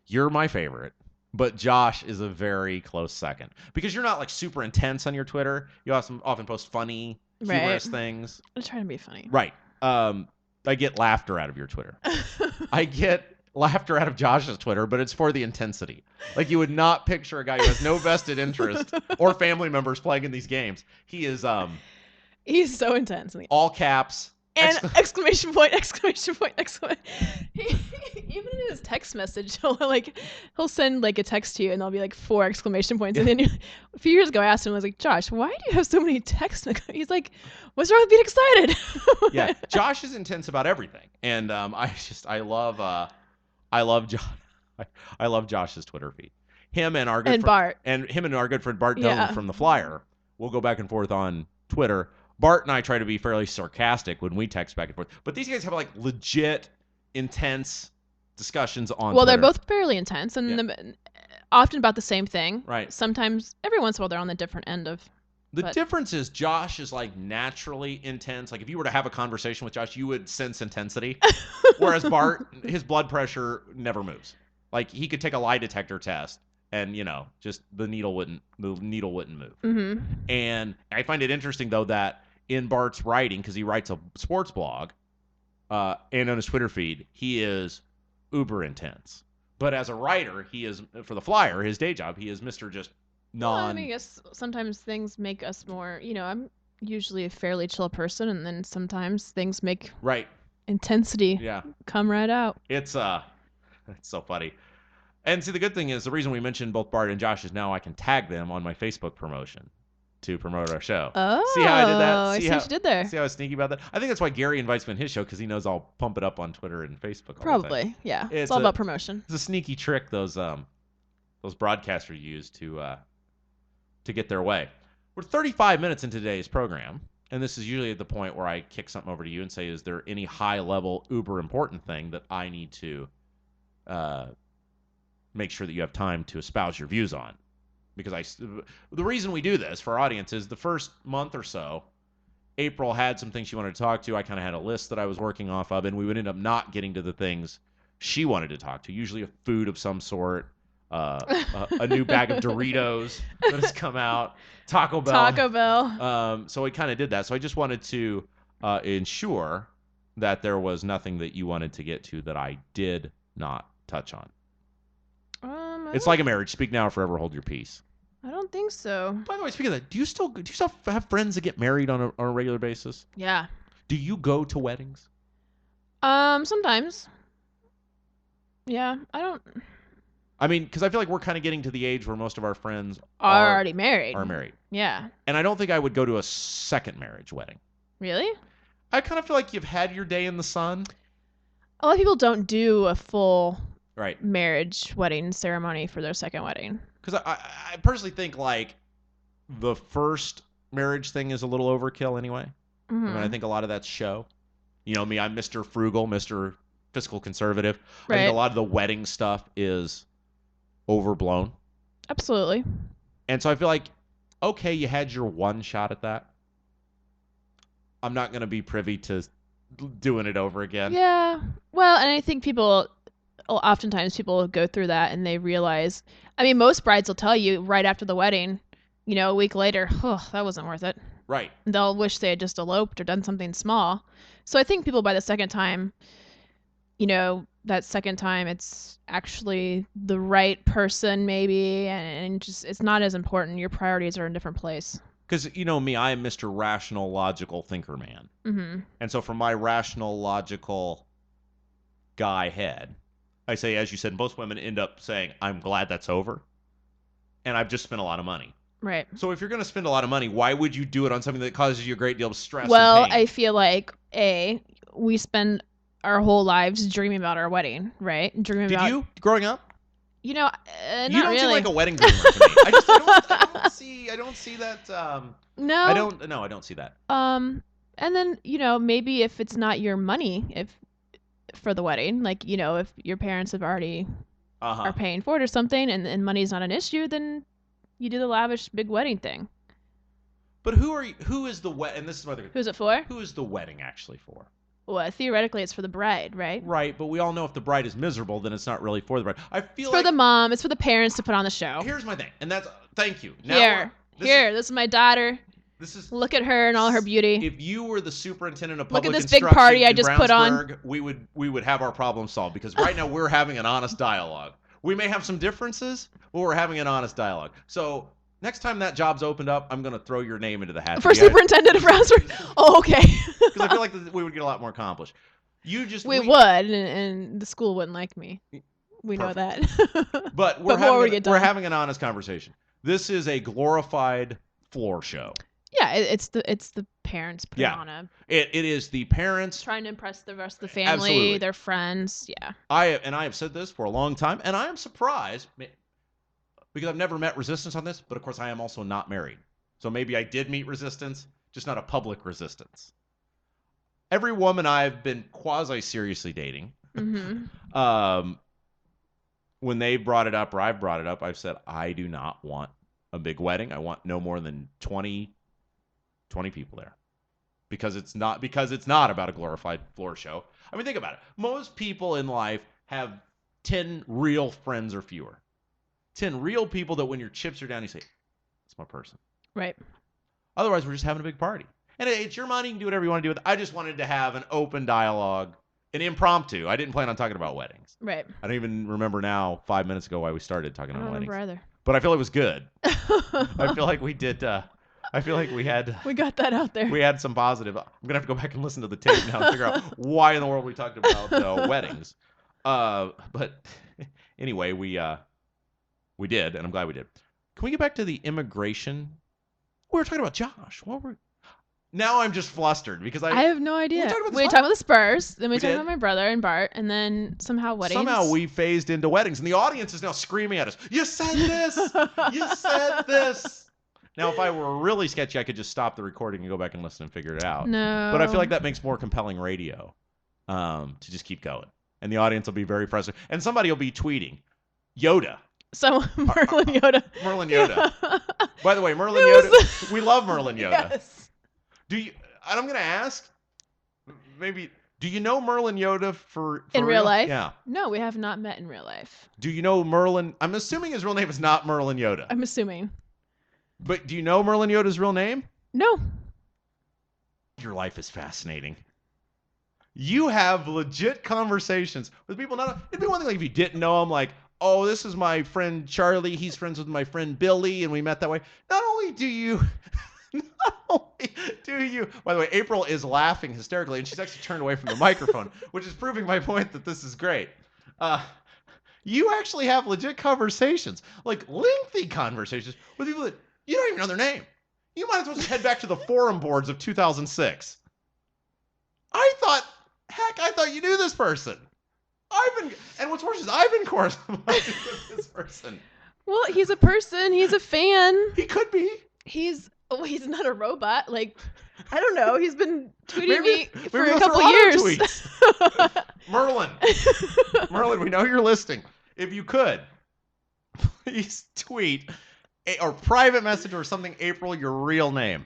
You're my favorite. But Josh is a very close second. Because you're not like super intense on your Twitter. You often post funny, humorous things. I'm trying to be funny. Right. I get laughter out of your Twitter. I get laughter out of Josh's Twitter, but it's for the intensity. Like you would not picture a guy who has no vested interest or family members playing in these games. He is he's so intense. All caps. And exclamation point, exclamation point, exclamation. Even in his text message, he'll send like a text to you and there'll be like 4 exclamation points. And then a few years ago I asked him, I was like, Josh, why do you have so many texts? He's like, what's wrong with being excited? Yeah. Josh is intense about everything. And I love Josh's Twitter feed. Him and our good Bart. And him and our good friend Bart Dillon from The Flyer. We'll go back and forth on Twitter. Bart and I try to be fairly sarcastic when we text back and forth. But these guys have like legit, intense discussions on Well, Twitter. they're both fairly intense and often about the same thing. Right. Sometimes, every once in a while, they're on the different end of. The difference is Josh is like naturally intense. Like if you were to have a conversation with Josh, you would sense intensity. Whereas Bart, his blood pressure never moves. Like he could take a lie detector test and just the needle wouldn't move. Mm-hmm. And I find it interesting though that in Bart's writing, because he writes a sports blog, and on his Twitter feed, he is uber intense. But as a writer, he is, for The Flyer, his day job, he is Mr. just non... Well, I mean, I guess sometimes things make us more, I'm usually a fairly chill person, and then sometimes things make intensity come right out. It's so funny. And see, the good thing is, the reason we mentioned both Bart and Josh is now I can tag them on my Facebook promotion to promote our show. Oh, see how I did that? I see what you did there. See how I was sneaky about that? I think that's why Gary invites me on his show, because he knows I'll pump it up on Twitter and Facebook all Probably, the time. yeah. It's all about promotion. It's a sneaky trick those broadcasters use to get their way. We're 35 minutes into today's program, and this is usually at the point where I kick something over to you and say, is there any high-level, uber-important thing that I need to make sure that you have time to espouse your views on? Because the reason we do this for our audience is the first month or so, April had some things she wanted to talk to. I kind of had a list that I was working off of, and we would end up not getting to the things she wanted to talk to, usually a food of some sort, a new bag of Doritos that has come out, Taco Bell. So we kind of did that. So I just wanted to ensure that there was nothing that you wanted to get to that I did not touch on. It's like a marriage. Speak now or forever hold your peace. I don't think so. By the way, speaking of that, do you still have friends that get married on a regular basis? Yeah. Do you go to weddings? Sometimes. Yeah, I don't. I mean, because I feel like we're kind of getting to the age where most of our friends are already married. Are married. Yeah. And I don't think I would go to a second marriage wedding. Really? I kind of feel like you've had your day in the sun. A lot of people don't do a full right marriage wedding ceremony for their second wedding. Because I personally think like the first marriage thing is a little overkill anyway. Mm-hmm. I mean, I think a lot of that's show. You know me, I'm Mr. Frugal, Mr. Fiscal Conservative. Right. I think a lot of the wedding stuff is overblown. Absolutely. And so I feel like, okay, you had your one shot at that. I'm not going to be privy to doing it over again. Yeah. Well, and I think oftentimes people go through that and they realize, I mean, most brides will tell you right after the wedding, you know, a week later, oh, that wasn't worth it. Right. They'll wish they had just eloped or done something small. So I think people by the second time, you know, that second time it's actually the right person maybe, and just it's not as important. Your priorities are in a different place. Because, you know me, I am Mr. Rational, Logical Thinker Man. Mm-hmm. And so from my rational, logical guy head, I say, as you said, most women end up saying, I'm glad that's over. And I've just spent a lot of money. Right. So if you're going to spend a lot of money, why would you do it on something that causes you a great deal of stress Well, and pain? I feel like, we spend our whole lives dreaming about our wedding, right? Did you, growing up? You know, you not don't really. seem like a wedding dreamer to me. I don't see that. No. I don't see that. And then, you know, maybe if it's not your money, for the wedding, like, you know, if your parents have already are paying for it or something, and money's not an issue, then you do the lavish big wedding thing. But who is the wedding? And this is what who's it for? Who is the wedding actually for? Well, theoretically, it's for the bride, right? Right, but we all know if the bride is miserable, then it's not really for the bride. I feel it's for the mom. It's for the parents to put on the show. Here's my thing, and that's thank you. Now, this is my daughter. Look at her and all her beauty. If you were the superintendent of public instruction, look at this big party I just put on. We would have our problem solved because right now we're having an honest dialogue. We may have some differences, but we're having an honest dialogue. So next time that job's opened up, I'm going to throw your name into the hat. For superintendent of Brownsburg? Oh, okay. Because I feel like we would get a lot more accomplished. We would, and the school wouldn't like me. We know that. But we're having an honest conversation. This is a glorified floor show. Yeah, it's the parents putting on a. It is the parents trying to impress the rest of the family, absolutely. Their friends. Yeah. I have said this for a long time, and I am surprised because I've never met resistance on this. But of course, I am also not married, so maybe I did meet resistance, just not a public resistance. Every woman I've been quasi-seriously dating, mm-hmm. When they brought it up or I've brought it up, I've said I do not want a big wedding. I want no more than 20 people there. Because it's not about a glorified floor show. I mean, think about it. Most people in life have 10 real friends or fewer. 10 real people that when your chips are down, you say, that's my person. Right. Otherwise, we're just having a big party. And it's your money. You can do whatever you want to do with it. I just wanted to have an open dialogue, an impromptu. I didn't plan on talking about weddings. Right. I don't even remember now, 5 minutes ago, why we started talking about weddings. I don't remember either. But I feel it was good. I feel like we did. I feel like we got that out there. We had some positive. I'm going to have to go back and listen to the tape now and figure out why in the world we talked about weddings. But anyway, we did, and I'm glad we did. Can we get back to the immigration? We were talking about Josh. Now I'm just flustered because I have no idea. We were talking about the Spurs, then we talked about my brother and Bart, and then somehow weddings. Somehow we phased into weddings, and the audience is now screaming at us. You said this! You said this! Now, if I were really sketchy, I could just stop the recording and go back and listen and figure it out. No. But I feel like that makes more compelling radio to just keep going. And the audience will be very frustrated. And somebody will be tweeting, Yoda. So Merlin Yoda. Merlin Yoda. By the way, Merlin Yoda. We love Merlin Yoda. Yes. And I'm going to ask, maybe, do you know Merlin Yoda for in real life? Yeah. No, we have not met in real life. Do you know Merlin? I'm assuming his real name is not Merlin Yoda. I'm assuming. But do you know Merlin Yoda's real name? No. Your life is fascinating. You have legit conversations with people. It'd be one thing like if you didn't know him, like, oh, this is my friend Charlie. He's friends with my friend Billy, and we met that way. Not only do you, by the way, April is laughing hysterically, and she's actually turned away from the microphone, which is proving my point that this is great. You actually have legit conversations, like lengthy conversations with people that you don't even know their name. You might as well just head back to the forum boards of 2006. I thought you knew this person. And what's worse is I've been corresponding with this person. Well, he's a person. He's a fan. He could be. He's not a robot. Like, I don't know. He's been tweeting me for maybe a couple years. Merlin, we know you're listening. If you could, please tweet or private message or something, April, your real name.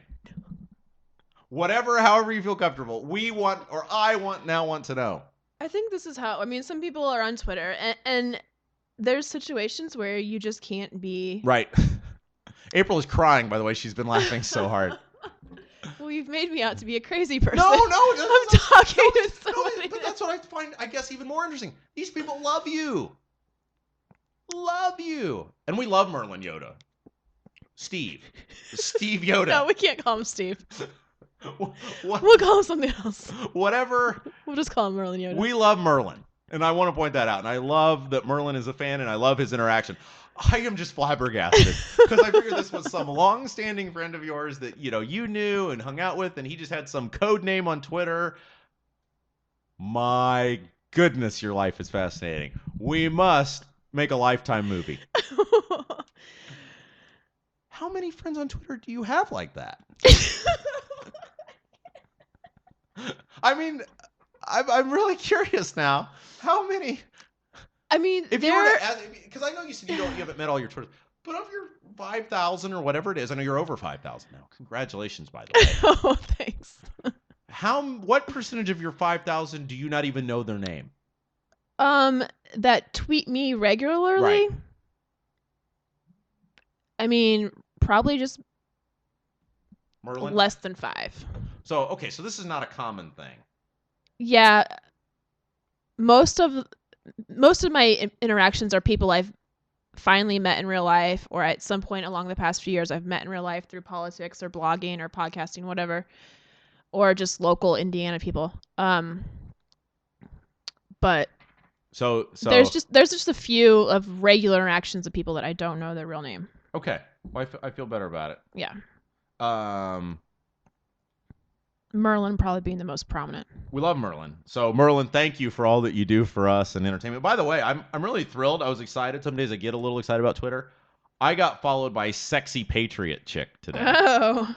Whatever, however you feel comfortable. I want to know. I think this is how, some people are on Twitter and there's situations where you just can't be. Right. April is crying, by the way. She's been laughing so hard. Well, you've made me out to be a crazy person. No. I'm talking to somebody. But that's what I find, I guess, even more interesting. These people love you. And we love Merlin Yoda. Steve Yoda. No, we can't call him Steve. We'll call him something else. Whatever. We'll just call him Merlin Yoda. We love Merlin. And I want to point that out. And I love that Merlin is a fan, and I love his interaction. I am just flabbergasted because I figured this was some long-standing friend of yours that you knew and hung out with, and he just had some code name on Twitter. My goodness, your life is fascinating. We must make a Lifetime movie. How many friends on Twitter do you have like that? I'm really curious now. How many? If you were to, because I know you said you haven't met all your Twitter, but of your 5,000 or whatever it is, I know you're over 5,000 now. Congratulations, by the way. Oh, thanks. What percentage of your 5,000 do you not even know their name? That tweet me regularly. Right. Probably just Merlin? Less than 5. So this is not a common thing. Yeah. Most of my interactions are people I've finally met in real life, or at some point along the past few years I've met in real life through politics or blogging or podcasting, whatever, or just local Indiana people. But so there's just a few of regular interactions of people that I don't know their real name. Okay. Well, I feel better about it. Yeah. Merlin probably being the most prominent. We love Merlin. So Merlin, thank you for all that you do for us and entertainment. By the way, I'm really thrilled. I was excited. Some days I get a little excited about Twitter. I got followed by Sexy Patriot Chick today. Oh.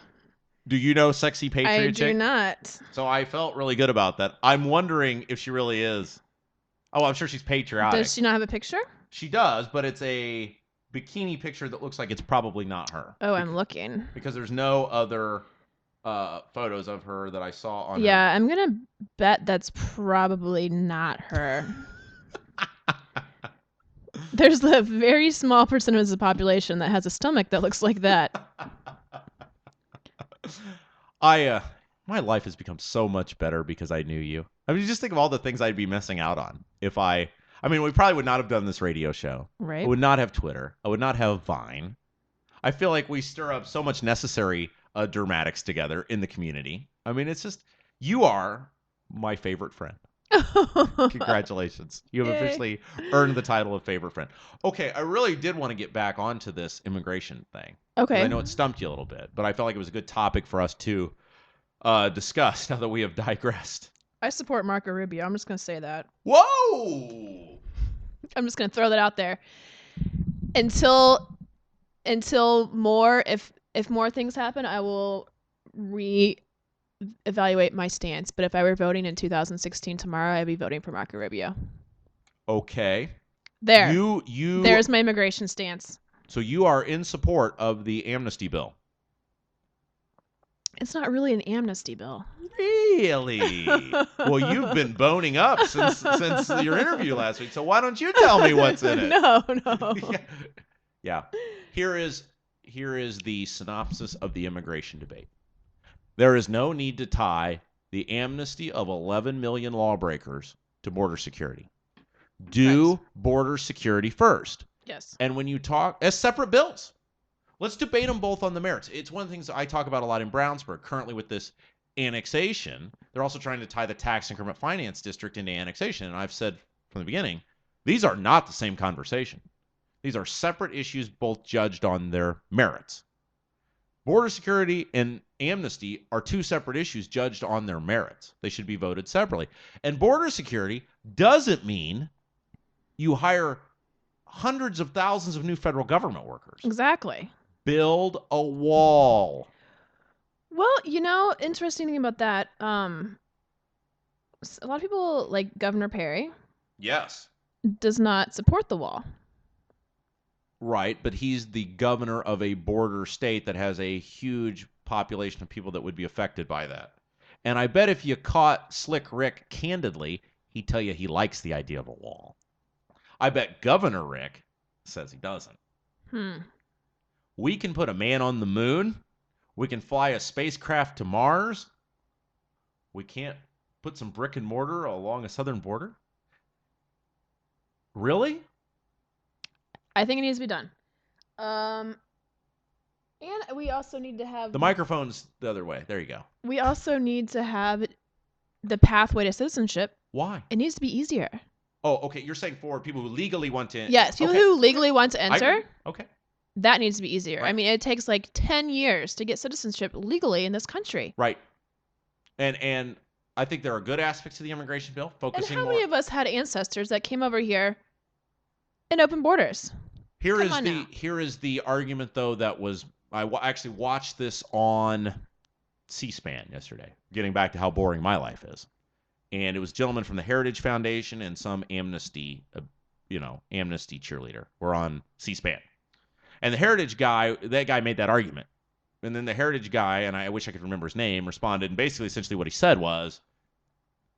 Do you know Sexy Patriot Chick? I do not. So I felt really good about that. I'm wondering if she really is. Oh, I'm sure she's patriotic. Does she not have a picture? She does, but it's a bikini picture that looks like it's probably not her. Oh, I'm looking. Because there's no other photos of her that I saw on her. I'm going to bet that's probably not her. There's a very small percentage of the population that has a stomach that looks like that. My life has become so much better because I knew you. Just think of all the things I'd be missing out on if we probably would not have done this radio show. Right. I would not have Twitter. I would not have Vine. I feel like we stir up so much necessary dramatics together in the community. It's just, you are my favorite friend. Congratulations. You have officially earned the title of favorite friend. Okay, I really did want to get back onto this immigration thing. Okay. I know it stumped you a little bit, but I felt like it was a good topic for us to discuss now that we have digressed. I support Marco Rubio. I'm just going to say that. Whoa! I'm just going to throw that out there. Until more, if if more things happen, I will re-evaluate my stance. But if I were voting in 2016 tomorrow, I'd be voting for Marco Rubio. Okay. There. You There's my immigration stance. So you are in support of the amnesty bill. It's not really an amnesty bill. Really? Well, you've been boning up since your interview last week. So why don't you tell me what's in it? No. Yeah. Here is the synopsis of the immigration debate. There is no need to tie the amnesty of 11 million lawbreakers to border security. Do border security first. Yes. And when you talk as separate bills, let's debate them both on the merits. It's one of the things that I talk about a lot in Brownsburg. Currently with this annexation, they're also trying to tie the tax increment finance district into annexation. And I've said from the beginning, these are not the same conversation. These are separate issues, both judged on their merits. Border security and amnesty are two separate issues judged on their merits. They should be voted separately. And border security doesn't mean you hire hundreds of thousands of new federal government workers. Exactly. Build a wall. Well, interesting thing about that, a lot of people like Governor Perry. Yes. Does not support the wall. Right, but he's the governor of a border state that has a huge population of people that would be affected by that. And I bet if you caught Slick Rick candidly, he'd tell you he likes the idea of a wall. I bet Governor Rick says he doesn't. We can put a man on the moon. We can fly a spacecraft to Mars. We can't put some brick and mortar along a southern border? Really? I think it needs to be done. And we also need to have... The microphone's the other way. There you go. We also need to have the pathway to citizenship. Why? It needs to be easier. Oh, okay. You're saying for people who legally want to... Yes, people who legally want to enter. Okay. That needs to be easier. Right. I mean, it takes like 10 years to get citizenship legally in this country. Right. And I think there are good aspects to the immigration bill, focusing more... And how many of us had ancestors that came over here in open borders? Here is the argument, though, that was... I actually watched this on C-SPAN yesterday, getting back to how boring my life is. And it was a gentleman from the Heritage Foundation and some amnesty cheerleader were on C-SPAN. And the Heritage guy, that guy made that argument. And then the Heritage guy, and I wish I could remember his name, responded, and basically essentially what he said was,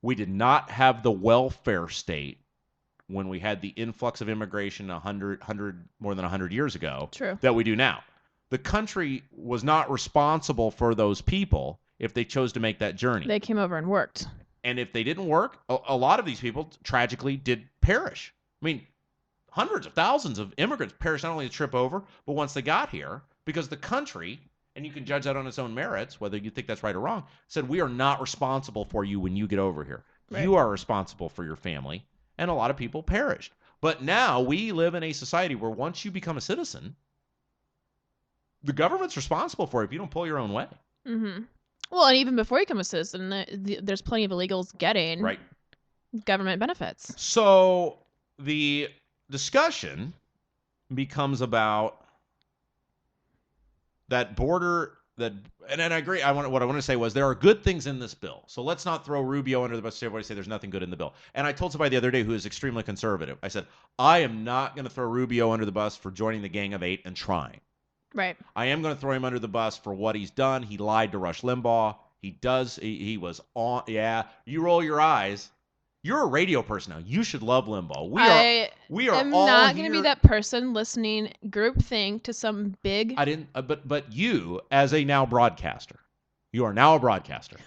we did not have the welfare state when we had the influx of immigration more than 100 years ago. True. That we do now. The country was not responsible for those people if they chose to make that journey. They came over and worked. And if they didn't work, a lot of these people tragically did perish. I mean, hundreds of thousands of immigrants perished not only the trip over, but once they got here, because the country, and you can judge that on its own merits, whether you think that's right or wrong, said we are not responsible for you when you get over here. Right. You are responsible for your family, and a lot of people perished. But now we live in a society where once you become a citizen, the government's responsible for it if you don't pull your own way. Mm-hmm. Well, and even before you become a citizen, there's plenty of illegals getting government benefits. So the discussion becomes about that border, and I agree. What I want to say was there are good things in this bill. So let's not throw Rubio under the bus. Everybody say there's nothing good in the bill. And I told somebody the other day who is extremely conservative. I said, I am not going to throw Rubio under the bus for joining the Gang of Eight and trying. Right. I am going to throw him under the bus for what he's done. He lied to Rush Limbaugh. He was on. Yeah, you roll your eyes. You're a radio person now. You should love Limbaugh. We are I'm all not going to be that person listening groupthink to some big... I didn't, but you, as a now broadcaster, you are now a broadcaster.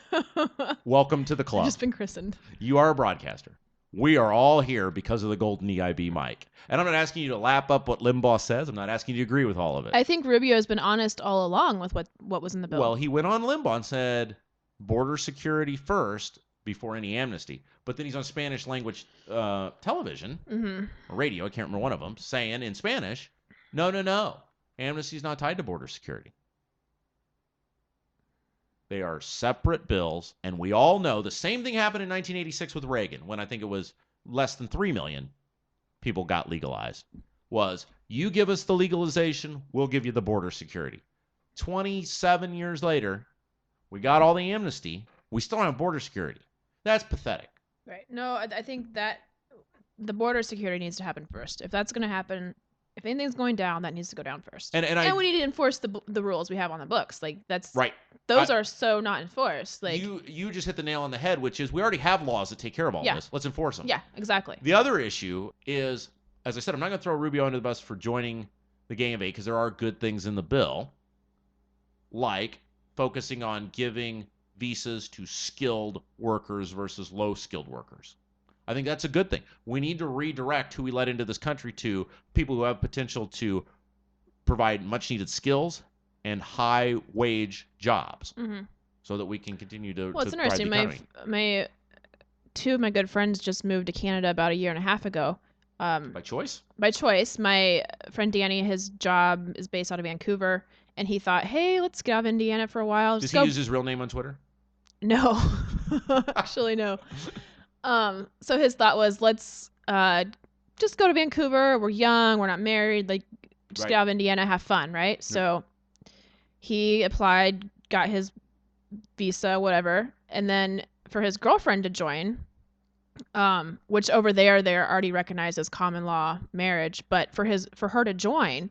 Welcome to the club. I've just been christened. You are a broadcaster. We are all here because of the golden EIB mic. And I'm not asking you to lap up what Limbaugh says. I'm not asking you to agree with all of it. I think Rubio has been honest all along with what was in the bill. Well, he went on Limbaugh and said border security first before any amnesty. But then he's on Spanish language television, or radio, I can't remember one of them, saying in Spanish, no, amnesty is not tied to border security. They are separate bills, and we all know the same thing happened in 1986 with Reagan, when I think it was less than 3 million people got legalized, was you give us the legalization, we'll give you the border security. 27 years later, we got all the amnesty. We still don't have border security. That's pathetic. Right. No, I think that the border security needs to happen first. If that's going to happen, if anything's going down, that needs to go down first. And we need to enforce the rules we have on the books. Like that's right. Those are so not enforced. Like you just hit the nail on the head, which is we already have laws that take care of all this. Let's enforce them. Yeah, exactly. The other issue is, as I said, I'm not going to throw Rubio under the bus for joining the Gang of Eight because there are good things in the bill, like focusing on giving visas to skilled workers versus low-skilled workers. I think that's a good thing. We need to redirect who we let into this country to people who have potential to provide much-needed skills and high-wage jobs, so that we can continue to. Well, it's interesting. My two of my good friends just moved to Canada about a year and a half ago. By choice? By choice. My friend Danny, his job is based out of Vancouver, and he thought, "Hey, let's get out of Indiana for a while." Does he use his real name on Twitter? No, actually no. So his thought was, let's just go to Vancouver. We're young. We're not married. Like, just get out of Indiana, have fun, right? Yep. So he applied, got his visa, whatever, and then for his girlfriend to join, which over there they're already recognized as common law marriage, but for her to join,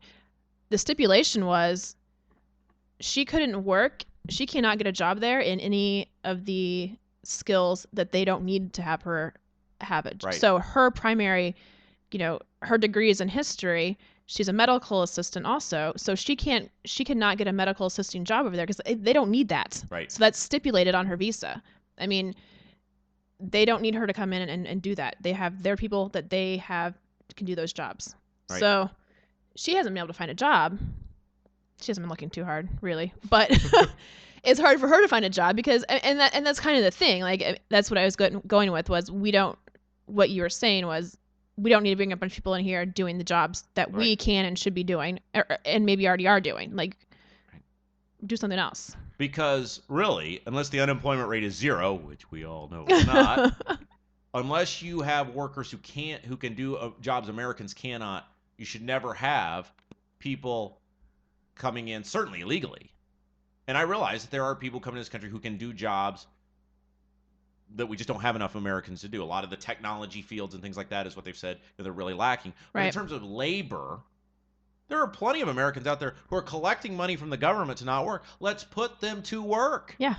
the stipulation was she couldn't work. She cannot get a job there in any of the skills that they don't need to have her have it. Right. So her primary, her degree is in history. She's a medical assistant also. So she cannot get a medical assisting job over there because they don't need that. Right. So that's stipulated on her visa. I mean, they don't need her to come in and do that. They have their people that they have can do those jobs. Right. So she hasn't been able to find a job. She hasn't been looking too hard, really. But it's hard for her to find a job because, and that's kind of the thing. Like, that's what I was going with was what you were saying was we don't need to bring a bunch of people in here doing the jobs that we can and should be doing and maybe already are doing. Like, do something else. Because really, unless the unemployment rate is 0, which we all know it's not, unless you have workers who can do jobs Americans cannot, you should never have people coming in, certainly illegally. And I realize that there are people coming to this country who can do jobs that we just don't have enough Americans to do. A lot of the technology fields and things like that is what they've said that they're really lacking. But in terms of labor, there are plenty of Americans out there who are collecting money from the government to not work. Let's put them to work. Yeah.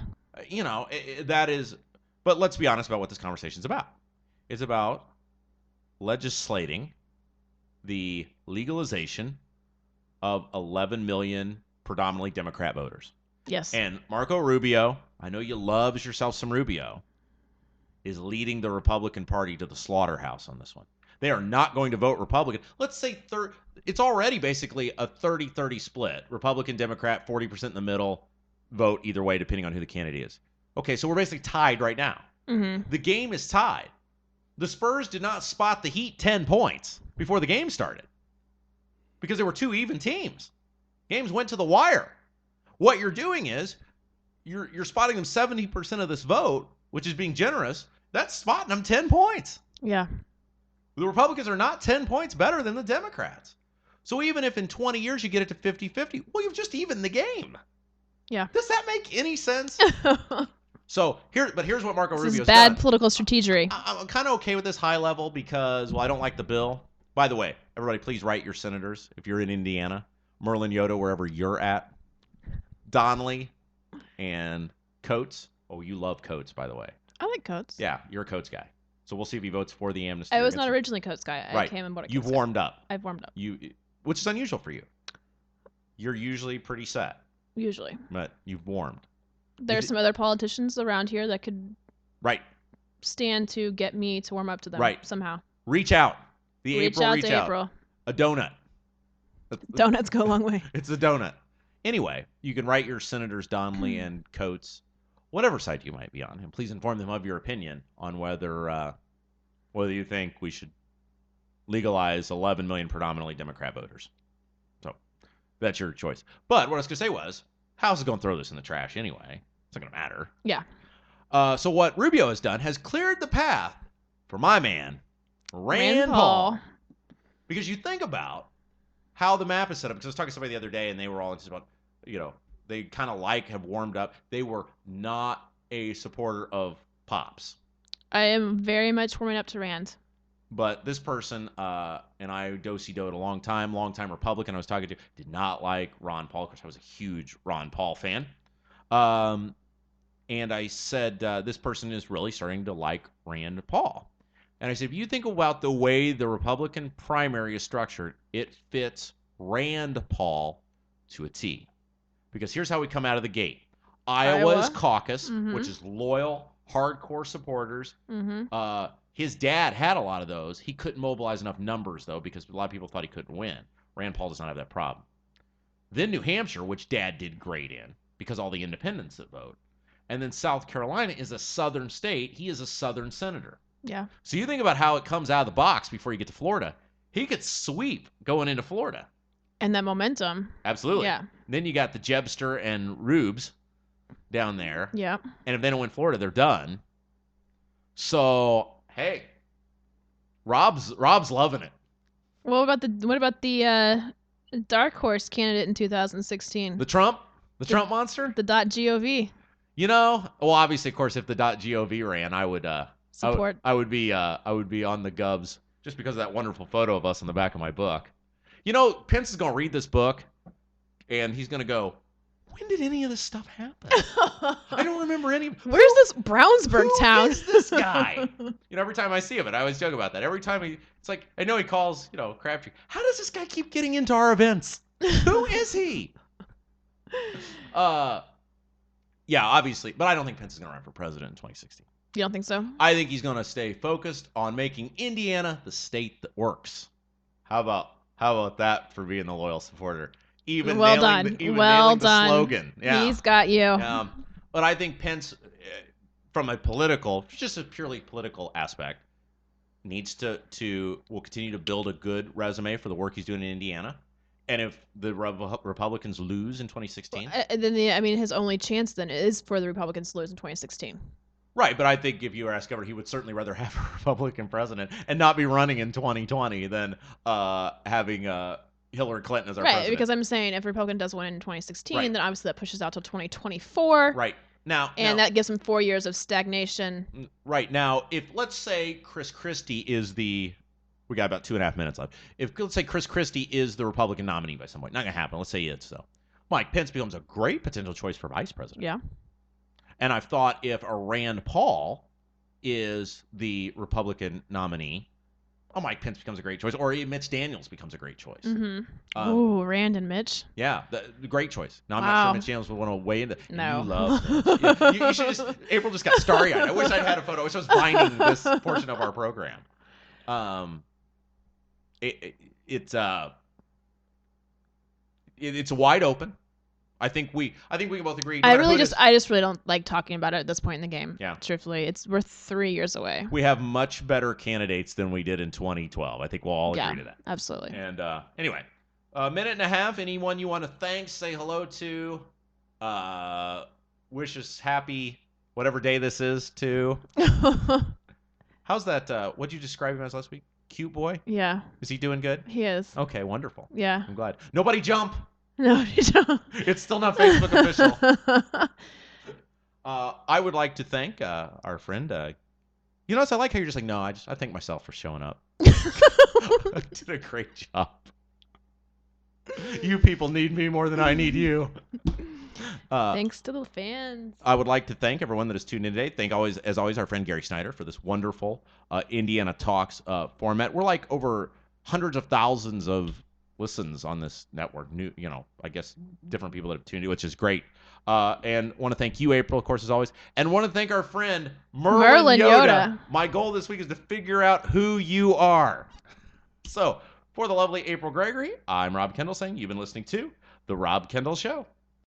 That is, but let's be honest about what this conversation is about. It's about legislating the legalization of 11 million predominantly Democrat voters. Yes. And Marco Rubio, I know you loves yourself some Rubio, is leading the Republican Party to the slaughterhouse on this one. They are not going to vote Republican. Let's say it's already basically a 30-30 split. Republican, Democrat, 40% in the middle, vote either way depending on who the candidate is. Okay, so we're basically tied right now. Mm-hmm. The game is tied. The Spurs did not spot the Heat 10 points before the game started because there were 2 even teams. Games went to the wire. What you're doing is you're spotting them 70% of this vote, which is being generous. That's spotting them 10 points. Yeah. The Republicans are not 10 points better than the Democrats. So even if in 20 years you get it to 50-50, well, you've just evened the game. Yeah. Does that make any sense? So here's what Marco Rubio's done. This is bad political strategy. I'm kind of okay with this high level because, well, I don't like the bill. By the way, everybody, please write your senators if you're in Indiana. Merlin Yoda, wherever you're at. Donnelly and Coates. Oh, you love Coates, by the way. I like Coates. Yeah, you're a Coates guy. So we'll see if he votes for the amnesty. I was not originally Coates guy. Right. I came and bought a Coates You've warmed up. I've warmed up. Which is unusual for you. You're usually pretty set. Usually. But you've warmed. There's some other politicians around here that could stand to get me to warm up to them somehow. Reach out. Reach out to April. A donut. Donuts go a long way. It's a donut. Anyway, you can write your senators Donnelly and Coates, whatever side you might be on, and please inform them of your opinion on whether you think we should legalize 11 million predominantly Democrat voters. So that's your choice. But what I was going to say was, House is going to throw this in the trash anyway. It's not going to matter. Yeah. So what Rubio has done has cleared the path for my man, Rand Paul. Because you think about how the map is set up. Because I was talking to somebody the other day, and they were all just about, they kind of have warmed up. They were not a supporter of Pops. I am very much warming up to Rand. But this person, and I do-si-doed a long time Republican I was talking to, did not like Ron Paul. Of course, I was a huge Ron Paul fan. And I said, this person is really starting to like Rand Paul. And I said, if you think about the way the Republican primary is structured, it fits Rand Paul to a T. Because here's how we come out of the gate. Iowa's caucus, which is loyal, hardcore supporters. His dad had a lot of those. He couldn't mobilize enough numbers, though, because a lot of people thought he couldn't win. Rand Paul does not have that problem. Then New Hampshire, which Dad did great in, because all the independents that vote. And then South Carolina is a southern state. He is a southern senator. Yeah. So you think about how it comes out of the box before you get to Florida. He could sweep going into Florida. And that momentum. Absolutely. Yeah. Then you got the Jebster and Rubes down there. Yeah. And if they don't win Florida, they're done. So, hey, Rob's loving it. What about the dark horse candidate in 2016? The Trump monster? The .gov. You know, well, obviously, of course, if the .gov ran, I would support. I would be on the Gubs just because of that wonderful photo of us on the back of my book. You know, Pence is going to read this book, and he's going to go, when did any of this stuff happen? I don't remember any. Where's this Brownsburg town? Who is this guy? You know, every time I see him, and I always joke about that. Every time it's like, I know he calls, Crabtree. How does this guy keep getting into our events? Who is he? Yeah, obviously, but I don't think Pence is going to run for president in 2016. You don't think so? I think he's going to stay focused on making Indiana the state that works. How about that for being the loyal supporter? Even well nailing done. Well done. The slogan. Yeah. He's got you. But I think Pence, from a purely political aspect, will continue to build a good resume for the work he's doing in Indiana. And if the Republicans lose in 2016, then his only chance then is for the Republicans to lose in 2016. Right, but I think if you were asked Governor, he would certainly rather have a Republican president and not be running in 2020 than having Hillary Clinton as our president. Right, because I'm saying if Republican does win in 2016, then obviously that pushes out to 2024. Right. That gives him 4 years of stagnation. Right. Now, if let's say Chris Christie is we got about 2.5 minutes left. Let's say Chris Christie is the Republican nominee by some point. Not going to happen. Let's say he is, so. Mike Pence becomes a great potential choice for vice president. Yeah. And I've thought if a Rand Paul is the Republican nominee, Mike Pence becomes a great choice, or Mitch Daniels becomes a great choice. Oh, Rand and Mitch. Yeah, the great choice. Now, I'm not sure Mitch Daniels would want to weigh into. No. You love Mitch. You should just. April just got starry-eyed. I wish I'd had a photo. I wish I was binding this portion of our program. It's wide open. I think we can both agree. I just really don't like talking about it at this point in the game. Yeah. Truthfully, we're 3 years away. We have much better candidates than we did in 2012. I think we'll all agree to that. Absolutely. And anyway, a minute and a half. Anyone you want to thank, say hello to, wish us happy whatever day this is to. How's that? What'd you describe him as last week? Cute boy? Yeah. Is he doing good? He is. Okay, wonderful. Yeah. I'm glad. Nobody jump. No, you don't. It's still not Facebook official. I would like to thank our friend. You notice I like how you're just like, no, I thank myself for showing up. I did a great job. You people need me more than I need you. Thanks to the fans. I would like to thank everyone that has tuned in today. As always, our friend Gary Snyder for this wonderful Indiana Talks format. We're like over hundreds of thousands of listens on this network. I guess different people that have tuned in, which is great. And want to thank you, April, of course, as always. And want to thank our friend Merlin Yoda. My goal this week is to figure out who you are. So, for the lovely April Gregory, I'm Rob Kendall saying you've been listening to The Rob Kendall Show.